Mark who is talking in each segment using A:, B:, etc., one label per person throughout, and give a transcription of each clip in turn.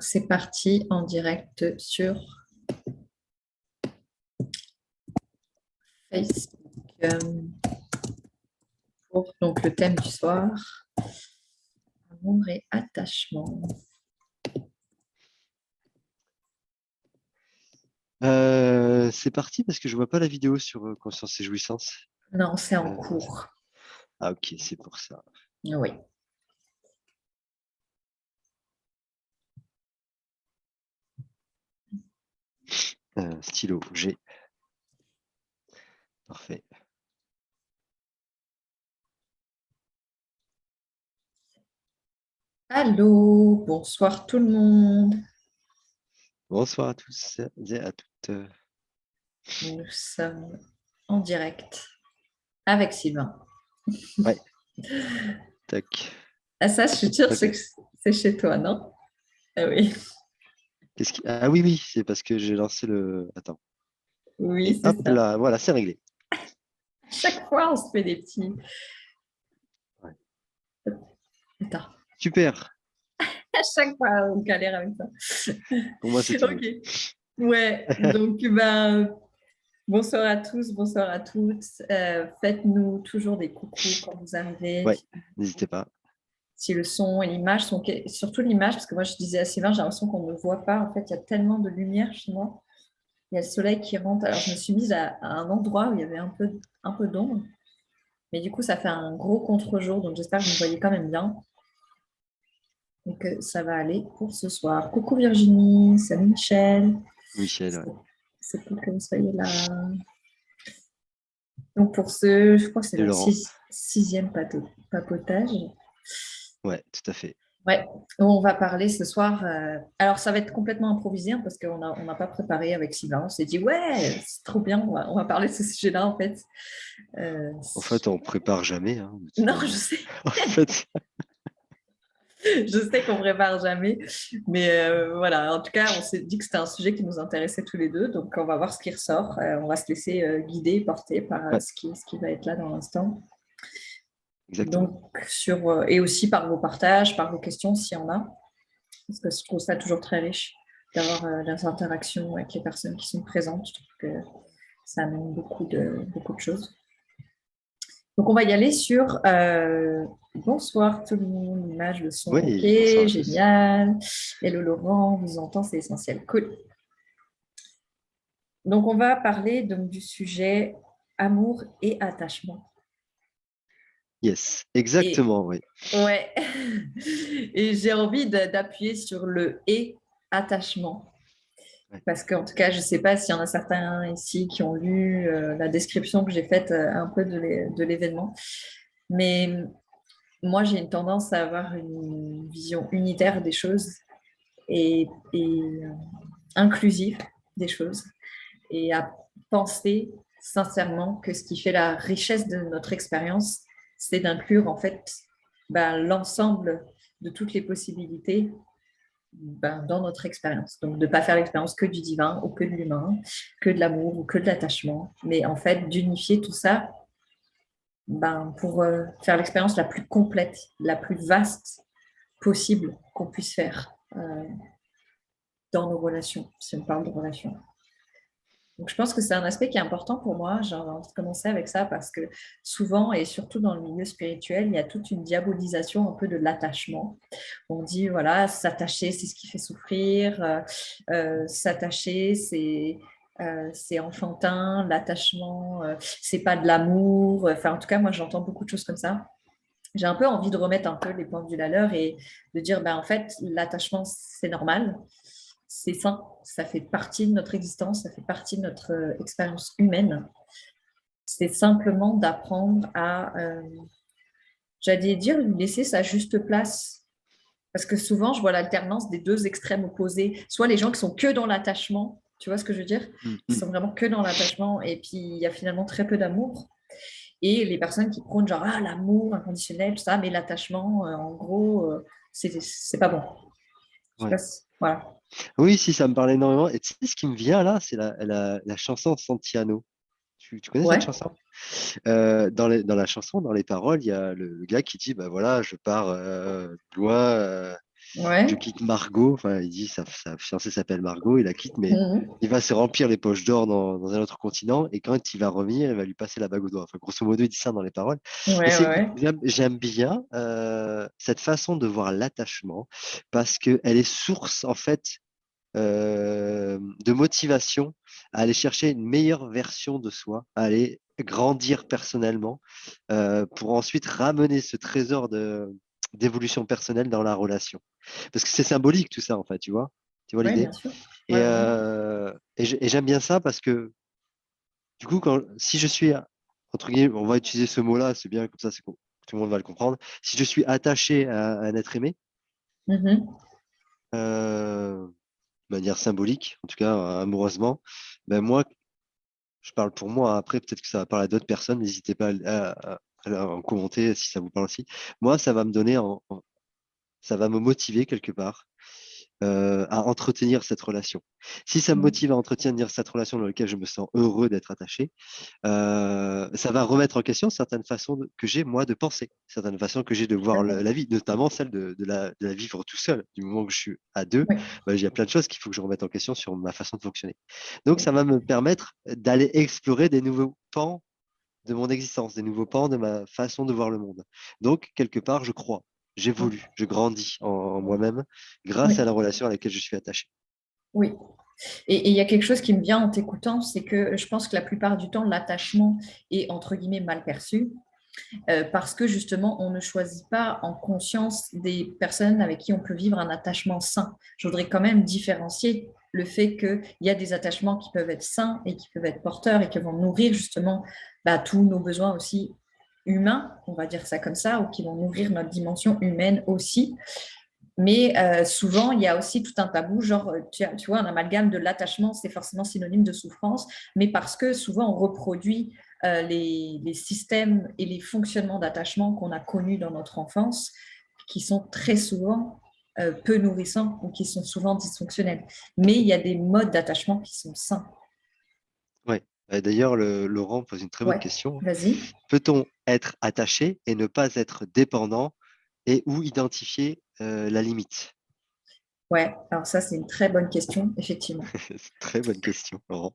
A: Donc, c'est parti en direct sur Facebook pour donc, le thème du soir, amour et attachement.
B: C'est parti parce que je vois pas la vidéo sur Conscience et Jouissance.
A: Non, c'est en cours.
B: Ah ok, c'est pour ça.
A: Oui.
B: Stylo, G. Parfait.
A: Allô, bonsoir tout le monde.
B: Bonsoir à tous et à toutes.
A: Nous sommes en direct avec Sylvain.
B: Ouais. Tac.
A: Ah, ça, je suis sûre que
B: Ok.
A: c'est chez toi, non? Ah oui,
B: Ah oui, oui, c'est parce que j'ai lancé le. Attends.
A: oui,
B: Et
A: c'est
B: hop
A: ça.
B: là, voilà, c'est réglé.
A: Chaque fois, on se fait des petits.
B: Ouais.
A: Attends,
B: Super.
A: à chaque fois, on galère avec ça.
B: Pour moi, c'est tout bon.
A: Ok. Ouais, donc bonsoir à tous, bonsoir à toutes. Faites-nous toujours des coucous quand vous arrivez.
B: Ouais, n'hésitez pas.
A: Si le son et l'image sont... Surtout l'image, parce que moi, je disais à Sylvain, j'ai l'impression qu'on ne me voit pas. En fait, il y a tellement de lumière chez moi. Il y a le soleil qui rentre. Alors, je me suis mise à un endroit où il y avait un peu d'ombre. Mais du coup, ça fait un gros contre-jour. Donc, j'espère que vous me voyez quand même bien. Et que ça va aller pour ce soir. Coucou Virginie, salut Michel.
B: Michel, ouais.
A: C'est cool que vous soyez là. Donc pour ce, je crois que c'est
B: Et
A: la
B: Laurent.
A: sixième papotage.
B: Ouais, tout à fait.
A: Ouais, on va parler ce soir. Alors ça va être complètement improvisé hein, parce qu'on n'a pas préparé avec Sylvain. On s'est dit ouais, c'est trop bien, on va parler de ce sujet-là en fait. Euh,
B: En fait, on prépare jamais, hein, de toute
A: non, je
B: manière.
A: sais,
B: En fait,
A: je sais qu'on prépare jamais, mais voilà. En tout cas, on s'est dit que c'était un sujet qui nous intéressait tous les deux, donc on va voir ce qui ressort. On va se laisser guider, porter par
B: ouais,
A: ce qui va être là dans l'instant.
B: exactement.
A: Donc, et aussi par vos partages, par vos questions, s'il y en a. Parce que je trouve ça toujours très riche d'avoir des interactions avec les personnes qui sont présentes. Je trouve que ça amène beaucoup de choses. Donc, on va y aller sur bonsoir tout le monde, l'image, le son, ok,
B: Ouais, bonsoir à tous.
A: génial. Hello Laurent, on vous entend, c'est essentiel. Cool. Donc, on va parler donc, du sujet amour et attachement.
B: Yes,
A: Et
B: exactement, oui.
A: ouais, et j'ai envie d'appuyer sur le et attachement.
B: Ouais.
A: Parce qu'en tout cas, je ne sais pas s'il y en a certains ici qui ont lu la description que j'ai faite un peu de l'événement. Mais moi, j'ai une tendance à avoir une vision unitaire des choses et inclusive des choses et à penser sincèrement que ce qui fait la richesse de notre expérience, c'est d'inclure en fait l'ensemble de toutes les possibilités dans notre expérience. Donc, de ne pas faire l'expérience que du divin ou que de l'humain, que de l'amour ou que de l'attachement, mais en fait, d'unifier tout ça pour faire l'expérience la plus complète, la plus vaste possible qu'on puisse faire dans nos relations, si on parle de relations. Donc, je pense que c'est un aspect qui est important pour moi. J'ai envie de commencer avec ça parce que souvent, et surtout dans le milieu spirituel, il y a toute une diabolisation un peu de l'attachement. On dit, voilà, s'attacher, c'est ce qui fait souffrir. S'attacher, c'est enfantin. L'attachement, c'est pas de l'amour. Enfin, en tout cas, moi, j'entends beaucoup de choses comme ça. J'ai un peu envie de remettre un peu les pendules à l'heure et de dire, en fait, l'attachement, c'est normal, c'est sain, ça fait partie de notre existence, ça fait partie de notre expérience humaine. C'est simplement d'apprendre à, j'allais dire, lui laisser sa juste place. Parce que souvent, je vois l'alternance des deux extrêmes opposés. Soit les gens qui sont que dans l'attachement, tu vois ce que je veux dire?
B: Mm,
A: Qui
B: mm.
A: sont vraiment que dans l'attachement et puis il y a finalement très peu d'amour. Et les personnes qui prônent genre l'amour inconditionnel, tout ça, mais l'attachement, en gros, c'est pas bon. Je sais
B: Ouais.
A: pas voilà.
B: Oui, si, ça me parle énormément. Et tu sais, ce qui me vient là, c'est la chanson Santiano. Tu connais cette
A: Ouais,
B: chanson? Dans la chanson, dans les paroles, il y a le gars qui dit, bah voilà, je pars loin. Je
A: Ouais.
B: quitte Margot. Enfin, il dit sa fiancée s'appelle Margot, il la quitte, mais
A: Mhm.
B: il va se remplir les poches d'or dans un autre continent. Et quand il va revenir, il va lui passer la bague au doigt. Enfin, grosso modo, il dit ça dans les paroles. Et
A: Ouais, ouais, ouais.
B: j'aime bien cette façon de voir l'attachement parce qu'elle est source, en fait, de motivation à aller chercher une meilleure version de soi, à aller grandir personnellement, pour ensuite ramener ce trésor d'évolution personnelle dans la relation. Parce que c'est symbolique tout ça, en fait, tu vois? Tu vois
A: Ouais,
B: l'idée?
A: bien sûr.
B: Et,
A: Ouais, ouais.
B: j'aime bien ça parce que, du coup, si je suis, entre guillemets, on va utiliser ce mot-là, c'est bien, comme ça, tout le monde va le comprendre. Si je suis attaché à un être aimé,
A: Mhm.
B: de manière symbolique, en tout cas amoureusement, ben moi, je parle pour moi. Après, peut-être que ça va parler à d'autres personnes. N'hésitez pas à en commenter si ça vous parle aussi. Moi, ça va me donner, ça va me motiver quelque part à entretenir cette relation. Si ça me motive à entretenir cette relation dans laquelle je me sens heureux d'être attaché, ça va remettre en question certaines façons que j'ai, moi, de penser, certaines façons que j'ai de voir la vie, notamment celle de la vivre tout seul. Du moment que je suis à deux,
A: Oui,
B: bah, il y a plein de choses qu'il faut que je remette en question sur ma façon de fonctionner. Donc, ça va me permettre d'aller explorer des nouveaux pans de mon existence, des nouveaux pans de ma façon de voir le monde. Donc, quelque part, je crois, j'évolue, je grandis en moi-même grâce à
A: oui,
B: la relation à laquelle je suis attaché.
A: oui. Et il y a quelque chose qui me vient en t'écoutant, c'est que je pense que la plupart du temps, l'attachement est entre guillemets mal perçu. Parce que justement, on ne choisit pas en conscience des personnes avec qui on peut vivre un attachement sain. Je voudrais quand même différencier le fait qu'il y a des attachements qui peuvent être sains et qui peuvent être porteurs et qui vont nourrir justement tous nos besoins aussi humains, on va dire ça comme ça, ou qui vont nourrir notre dimension humaine aussi. Mais souvent, il y a aussi tout un tabou, genre, tu vois, un amalgame de l'attachement, c'est forcément synonyme de souffrance, mais parce que souvent, on reproduit les systèmes et les fonctionnements d'attachement qu'on a connus dans notre enfance, qui sont très souvent peu nourrissants ou qui sont souvent dysfonctionnels. Mais il y a des modes d'attachement qui sont sains.
B: Ouais. D'ailleurs, Laurent pose une très bonne
A: Ouais,
B: question.
A: vas-y.
B: Peut-on être attaché et ne pas être dépendant et où identifier la limite?
A: Ouais, alors ça, c'est une très bonne question, effectivement.
B: C'est une très bonne question, Laurent.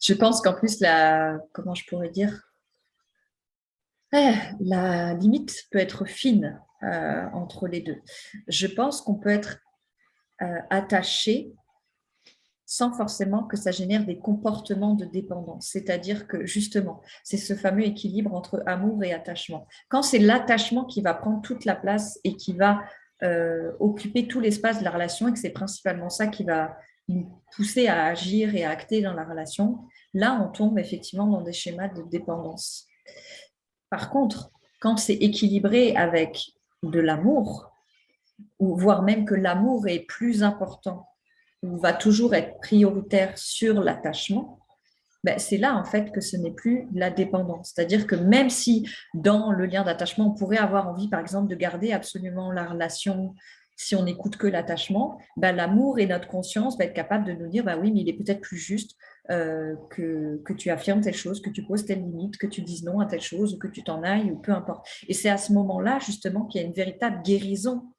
A: Je pense qu'en plus, comment je pourrais dire, la limite peut être fine entre les deux. Je pense qu'on peut être attaché sans forcément que ça génère des comportements de dépendance. C'est-à-dire que justement, c'est ce fameux équilibre entre amour et attachement. Quand c'est l'attachement qui va prendre toute la place et qui va occuper tout l'espace de la relation et que c'est principalement ça qui va nous pousser à agir et à acter dans la relation, là, on tombe effectivement dans des schémas de dépendance. Par contre, quand c'est équilibré avec de l'amour, ou voire même que l'amour est plus important, ou va toujours être prioritaire sur l'attachement, ben c'est là en fait que ce n'est plus la dépendance. C'est-à-dire que même si dans le lien d'attachement, on pourrait avoir envie, par exemple, de garder absolument la relation si on n'écoute que l'attachement, ben, l'amour et notre conscience va être capable de nous dire, ben oui, mais il est peut-être plus juste que tu affirmes telle chose, que tu poses telle limite, que tu dises non à telle chose, ou que tu t'en ailles, ou peu importe. Et c'est à ce moment-là, justement, qu'il y a une véritable guérison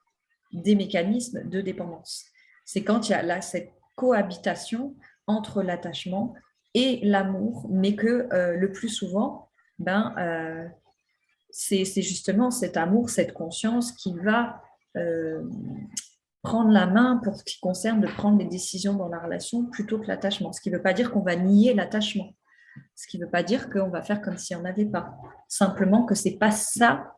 A: des mécanismes de dépendance. C'est quand il y a là cette cohabitation entre l'attachement et l'amour, mais que le plus souvent, c'est justement cet amour, cette conscience qui va euh, prendre la main pour ce qui concerne de prendre les décisions dans la relation plutôt que l'attachement. Ce qui ne veut pas dire qu'on va nier l'attachement. Ce qui ne veut pas dire qu'on va faire comme s'il n'y en avait pas. Simplement que ce n'est pas ça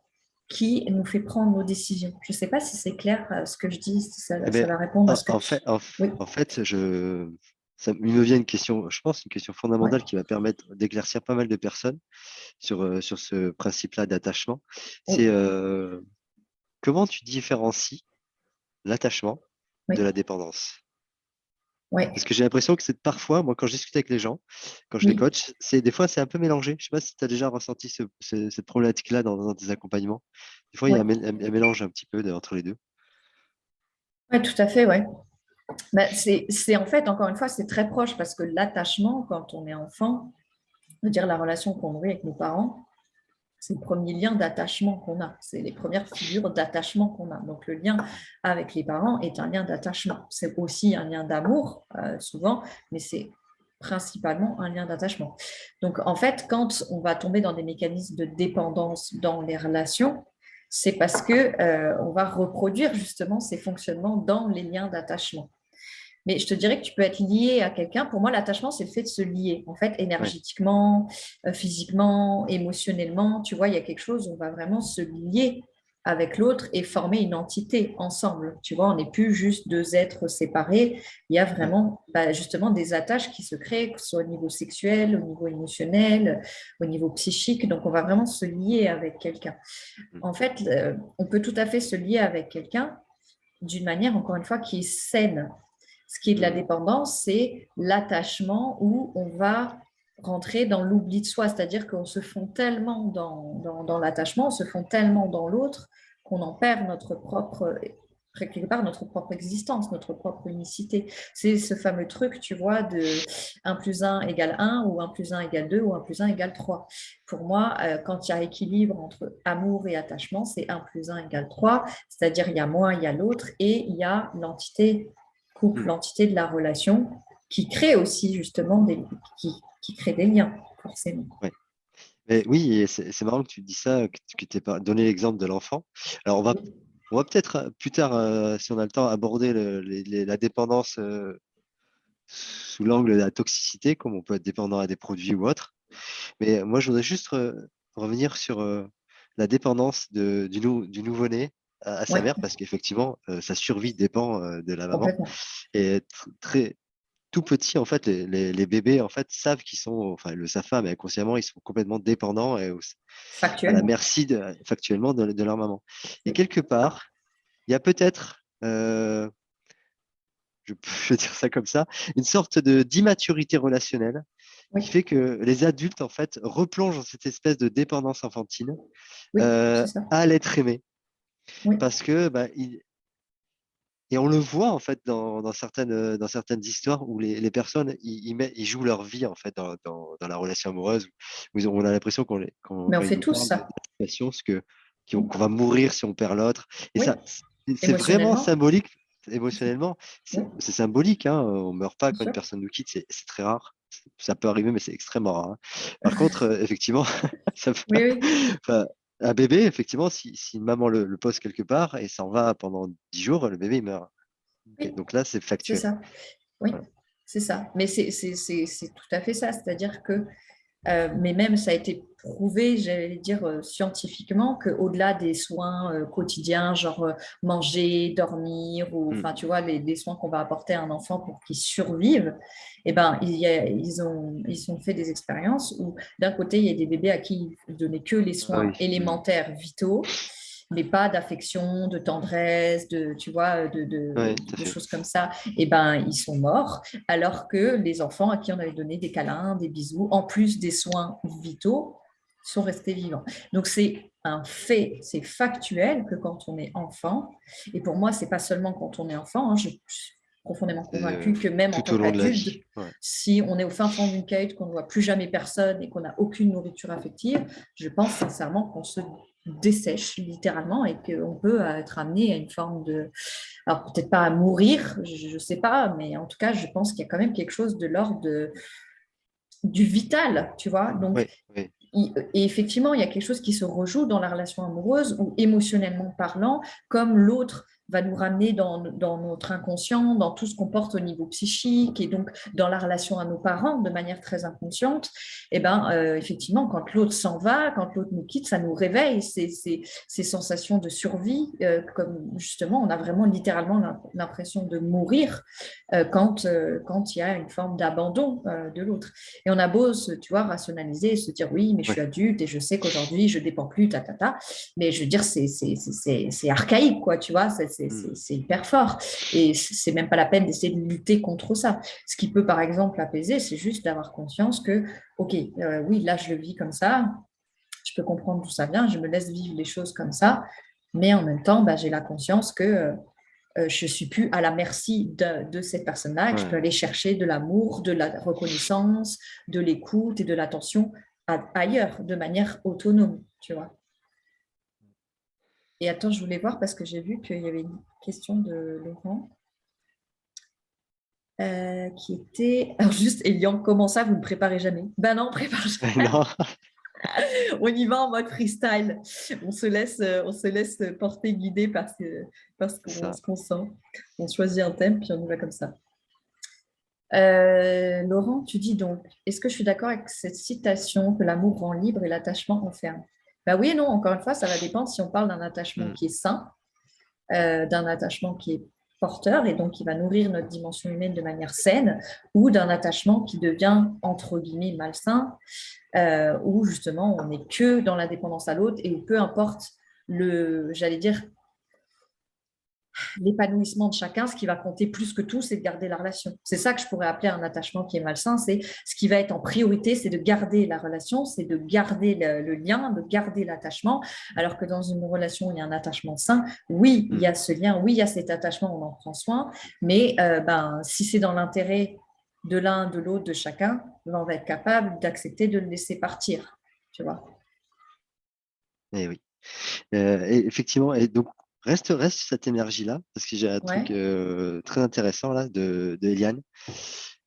A: qui nous fait prendre nos décisions. Je ne sais pas si c'est clair ce que je dis, si
B: Eh
A: ça
B: bien,
A: va répondre à ce que... Oui,
B: en fait, il me vient une question, je pense, une question
A: ouais,
B: fondamentale qui va permettre d'éclaircir pas mal de personnes sur ce principe-là d'attachement.
A: oui,
B: C'est comment tu différencies l'attachement
A: oui,
B: de la dépendance?
A: oui,
B: Parce que j'ai l'impression que c'est parfois, moi, quand je discute avec les gens, quand je les
A: oui.
B: coach, des fois, c'est un peu mélangé. Je sais pas si tu as déjà ressenti cette problématique-là dans tes accompagnements. Des fois, il y a
A: Ouais.
B: un mélange un petit peu entre les deux.
A: Ouais, tout à fait, ouais. Ben, c'est en fait, encore une fois, c'est très proche parce que l'attachement, quand on est enfant, je veux dire la relation qu'on nourrit avec nos parents, c'est le premier lien d'attachement qu'on a. C'est les premières figures d'attachement qu'on a. Donc, le lien avec les parents est un lien d'attachement. C'est aussi un lien d'amour, souvent, mais c'est principalement un lien d'attachement. Donc, en fait, quand on va tomber dans des mécanismes de dépendance dans les relations, c'est parce que on va reproduire justement ces fonctionnements dans les liens d'attachement. Mais je te dirais que tu peux être lié à quelqu'un. Pour moi, l'attachement, c'est le fait de se lier, en fait,
B: Ouais.
A: énergétiquement, physiquement, émotionnellement. Tu vois, il y a quelque chose où on va vraiment se lier avec l'autre et former une entité ensemble. Tu vois, on n'est plus juste deux êtres séparés. Il y a
B: Ouais.
A: vraiment justement des attaches qui se créent, que ce soit au niveau sexuel, au niveau émotionnel, au niveau psychique. Donc, on va vraiment se lier avec quelqu'un.
B: Mm.
A: En fait, on peut tout à fait se lier avec quelqu'un d'une manière, encore une fois, qui est saine. Ce qui est de la
B: Mm.
A: dépendance, c'est l'attachement où on va rentrer dans l'oubli de soi, c'est-à-dire qu'on se fond tellement dans l'attachement, on se fond tellement dans l'autre qu'on en perd notre propre, quelque part, notre propre existence, notre propre unicité. C'est ce fameux truc, tu vois, de 1 plus 1 égale 1 ou 1 plus 1 égale 2 ou 1 plus 1 égale 3. Pour moi, quand il y a équilibre entre amour et attachement, c'est 1 plus 1 égale 3, c'est-à-dire il y a moi, il y a l'autre et il y a l'entité couple,
B: Mm.
A: l'entité de la relation qui crée aussi justement qui crée des liens, forcément.
B: Ouais. Mais oui, et c'est marrant que tu dis ça, que tu aies donné l'exemple de l'enfant. Alors, on va peut-être plus tard, si on a le temps, aborder la dépendance sous l'angle de la toxicité, comme on peut être dépendant à des produits ou autres. Mais moi, je voudrais juste revenir sur la dépendance du nouveau-né à sa
A: Oui,
B: mère, parce qu'effectivement, sa survie dépend de la maman.
A: complètement.
B: Et très tout petit, en fait, les bébés, en fait, savent qu'ils sont, enfin, ils le savent pas, mais inconsciemment, ils sont complètement dépendants et à la
A: Factuellement.
B: merci factuellement de leur maman. Et quelque part, il y a peut-être, je vais dire ça comme ça, une sorte de d'immaturité relationnelle
A: Oui,
B: qui fait que les adultes, en fait, replongent dans cette espèce de dépendance enfantine
A: oui, c'est ça.
B: à l'être aimé.
A: Oui,
B: Parce que, bah, et on le voit, en fait, dans certaines histoires où les personnes, ils jouent leur vie, en fait, dans la relation amoureuse, où on a l'impression
A: mais on
B: quand ils
A: fait
B: nous
A: tous
B: parlent de
A: ça.
B: la situation,
A: Oui,
B: qu'on va mourir si on perd l'autre. Et
A: oui.
B: ça, c'est vraiment
A: Émotionnellement,
B: symbolique, émotionnellement.
A: oui,
B: C'est symbolique, hein. On meurt pas
A: bien
B: quand une
A: sûr.
B: personne nous quitte, c'est très rare. Ça peut arriver, mais c'est extrêmement rare, hein. Par contre, effectivement, ça peut-
A: Oui, oui,
B: enfin, un bébé, effectivement, si une maman le pose quelque part et s'en va pendant 10 jours, le bébé il meurt. Ok,
A: oui,
B: donc là, c'est
A: c'est
B: factuel.
A: ça. Oui,
B: Voilà.
A: c'est ça. Mais c'est tout à fait ça. C'est-à-dire que mais même ça a été prouvé, j'allais dire scientifiquement, qu'au-delà des soins quotidiens, genre manger, dormir, ou
B: Mm.
A: enfin tu vois, les soins qu'on va apporter à un enfant pour qu'il survive, eh ben, ils ont fait des expériences où d'un côté, il y a des bébés à qui ils donnaient que les
B: Ah
A: soins
B: oui. Mm.
A: élémentaires vitaux, mais pas d'affection, de tendresse, de, tu vois,
B: Ouais, tout à
A: de
B: fait.
A: choses comme ça, et ben, ils sont morts. Alors que les enfants à qui on avait donné des câlins, des bisous, en plus des soins vitaux, sont restés vivants. Donc c'est un fait, c'est factuel que quand on est enfant, et pour moi, c'est pas seulement quand on est enfant, hein, je suis profondément
B: C'est
A: convaincue que même en
B: tout au
A: tant
B: long de la vie.
A: qu'adulte,
B: Ouais.
A: si on est au fin fond d'une cahute, qu'on ne voit plus jamais personne et qu'on n'a aucune nourriture affective, je pense sincèrement qu'on se dessèche littéralement et qu'on peut être amené à une forme de, alors peut-être pas à mourir, je ne sais pas, mais en tout cas, je pense qu'il y a quand même quelque chose de l'ordre du vital, tu vois. Donc,
B: Ouais, ouais.
A: et effectivement, il y a quelque chose qui se rejoue dans la relation amoureuse où émotionnellement parlant, comme l'autre va nous ramener dans notre inconscient, dans tout ce qu'on porte au niveau psychique et donc dans la relation à nos parents de manière très inconsciente, et ben, effectivement, quand l'autre s'en va, quand l'autre nous quitte, ça nous réveille ces sensations de survie, comme justement, on a vraiment littéralement l'impression de mourir quand il y a une forme d'abandon de l'autre. Et on a beau tu vois, rationaliser et se dire oui, mais je suis
B: Ouais.
A: adulte et je sais qu'aujourd'hui je ne dépends plus, mais je veux dire, c'est archaïque, quoi, tu vois,
B: Mm.
A: c'est hyper fort. Et c'est même pas la peine d'essayer de lutter contre ça. Ce qui peut, par exemple, apaiser, c'est juste d'avoir conscience que, ok, oui, là je le vis comme ça, je peux comprendre d'où ça vient, je me laisse vivre les choses comme ça, mais en même temps, bah, j'ai la conscience que je ne suis plus à la merci de cette personne-là et que je peux
B: Ouais.
A: aller chercher de l'amour, de la reconnaissance, de l'écoute et de l'attention ailleurs, de manière autonome, tu vois. Et attends, je voulais voir parce que j'ai vu qu'il y avait une question de Laurent qui était. Alors, juste, Elian, comment ça, vous ne préparez jamais? Ben non, on prépare jamais.
B: Non,
A: On y va en mode freestyle. On se laisse porter, guider par
B: ça.
A: ce qu'on sent. On choisit un thème, puis on y va comme ça. Laurent, tu dis donc, est-ce que je suis d'accord avec cette citation que l'amour rend libre et l'attachement enferme? Ben oui et non, encore une fois, ça va dépendre si on parle d'un attachement
B: Mm.
A: qui est sain, d'un attachement qui est porteur et donc qui va nourrir notre dimension humaine de manière saine, ou d'un attachement qui devient, entre guillemets, malsain, où justement on n'est que dans la dépendance à l'autre et où peu importe j'allais dire, l'épanouissement de chacun, ce qui va compter plus que tout, c'est de garder la relation. C'est ça que je pourrais appeler un attachement qui est malsain. C'est ce qui va être en priorité, c'est de garder la relation, c'est de garder le lien, de garder l'attachement. Alors que dans une relation où il y a un attachement sain, oui, il y
B: Mm.
A: a ce lien, oui, il y a cet attachement, on en prend soin. Mais si c'est dans l'intérêt de l'un, de l'autre, de chacun, on va être capable d'accepter de le laisser partir. Tu vois.
B: Eh oui. Et effectivement, et donc reste sur cette énergie-là, parce que j'ai un truc
A: Ouais,
B: très intéressant là de Elian,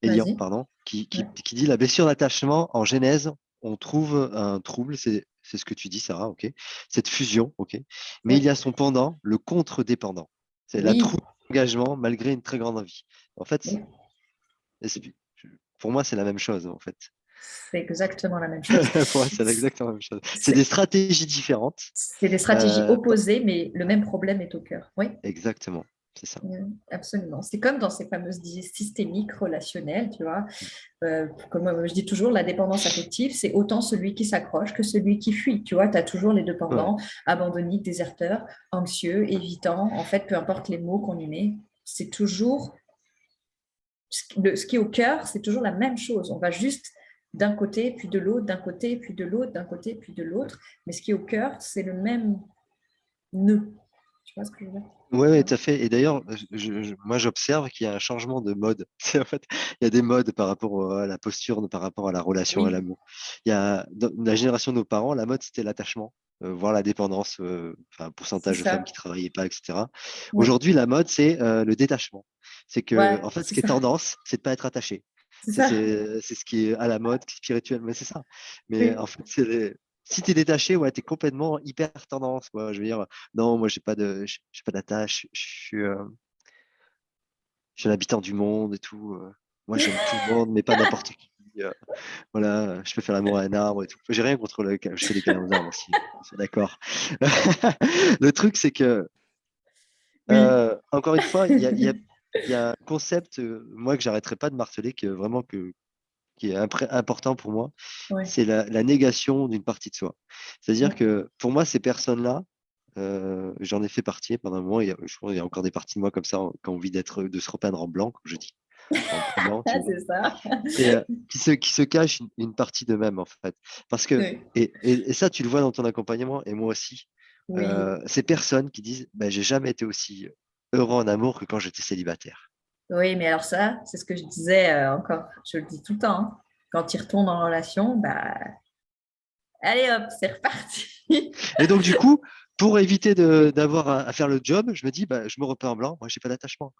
A: vas-y.
B: pardon,
A: Ouais.
B: qui dit la blessure d'attachement en genèse, on trouve un trouble, c'est ce que tu dis, Sarah, ok, cette fusion, ok, mais il y
A: Oui,
B: a son pendant, le contre-dépendant, c'est la
A: oui,
B: trouble d'engagement malgré une très grande envie. En fait,
A: oui.
B: c'est- pour moi, c'est la même chose, en fait.
A: C'est exactement la même chose.
B: Pour moi, c'est exactement la même chose. C'est des
A: C'est
B: stratégies différentes.
A: c'est des stratégies
B: Euh,
A: opposées, mais le même problème est au cœur. Oui,
B: exactement, c'est ça.
A: absolument. C'est comme dans ces fameuses systémiques relationnelles, tu vois. Comme je dis toujours, la dépendance affective, c'est autant celui qui s'accroche que celui qui fuit. Tu vois, tu as toujours les deux
B: Ouais.
A: pendants, abandonnique, déserteur, anxieux, évitant. En fait, peu importe les mots qu'on y met, c'est toujours ce qui est au cœur, c'est toujours la même chose. On va juste d'un côté, puis de l'autre, d'un côté, puis de l'autre, d'un côté, puis de l'autre. Mais ce qui est au cœur, c'est le même nœud. Tu vois ce que je veux dire?
B: Ouais, ouais, tout à fait. Et d'ailleurs, moi, j'observe qu'il y a un changement de mode. C'est en fait, il y a des modes par rapport à la posture, par rapport à la relation, à
A: Oui,
B: l'amour. Il y a dans la génération de nos parents, la mode c'était l'attachement, voire la dépendance, enfin, un
A: c'est
B: pourcentage de femmes
A: ça.
B: qui travaillaient pas, etc.
A: Oui,
B: Aujourd'hui, la mode c'est le détachement. C'est que,
A: ouais,
B: en fait, ce
A: c'est
B: qui est
A: ça.
B: tendance, c'est de pas être attaché.
A: C'est ça.
B: C'est ce qui est à la mode, spirituel, mais c'est ça. Mais
A: Oui,
B: en fait, si tu es détaché, ouais, tu es complètement hyper tendance, quoi. Je veux dire, non, moi, j'ai pas d'attache. Je suis un habitant du monde et tout. Moi, j'aime tout le monde, mais pas n'importe qui. euh, voilà, je peux faire l'amour à un arbre et tout. J'ai rien contre je fais des câlins aux arbres aussi. C'est d'accord. Le truc, c'est que,
A: oui.
B: encore une fois, il y a un concept, moi, que j'arrêterai pas de marteler, qui est important pour moi,
A: Ouais.
B: c'est la négation d'une partie de soi. C'est-à-dire que pour moi, ces personnes-là, j'en ai fait partie pendant un moment. Je crois qu'il y a encore des parties de moi comme ça qui ont envie de se repeindre en blanc, comme je dis, en blanc,
A: Ah,
B: tu vois,
A: c'est ça.
B: et qui se cachent une partie d'eux-mêmes en fait. Parce que
A: Oui.
B: et ça, tu le vois dans ton accompagnement et moi aussi.
A: Oui.
B: Ces personnes qui disent, ben, j'ai jamais été aussi heureux en amour que quand j'étais célibataire.
A: Oui, mais alors ça, c'est ce que je disais encore, je le dis tout le temps, hein. Quand ils retournent en relation, bah, allez hop, c'est reparti.
B: Et donc du coup, pour éviter d'avoir à faire le job, je me dis, bah, je me repeins en blanc. Moi, j'ai pas d'attachement.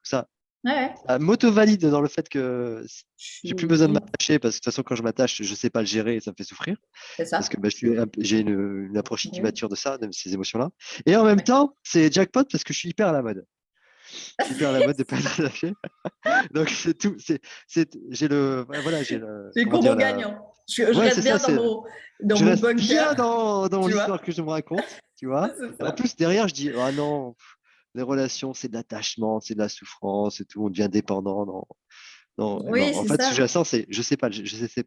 A: Ouais,
B: Ça m'auto-valide dans le fait que j'ai plus besoin de
A: oui,
B: m'attacher parce que de toute façon, quand je m'attache, je sais pas le gérer et ça me fait souffrir
A: c'est
B: parce que
A: ça.
B: bah, j'ai une approche
A: Oui.
B: immature de ça, de ces émotions-là. Et en même
A: Ouais.
B: temps, c'est jackpot parce que je suis hyper à la mode. Je suis hyper à la mode de pas être attaché. Donc c'est tout. J'ai voilà, j'ai le,
A: C'est
B: comment
A: combo
B: dire la.
A: gagnant. Je
B: Ouais, c'est
A: reste
B: ça.
A: bien
B: C'est
A: dans
B: je
A: mon
B: reste bien
A: bunker,
B: dans
A: tu
B: l'histoire
A: vois.
B: que je me raconte, tu vois.
A: C'est
B: Et en
A: ça.
B: plus derrière, je dis ah non, les relations, c'est de l'attachement, c'est de la souffrance et tout. On devient dépendant. Non. Non, non,
A: Oui,
B: en
A: c'est
B: fait, ce que
A: ça.
B: je c'est je sais pas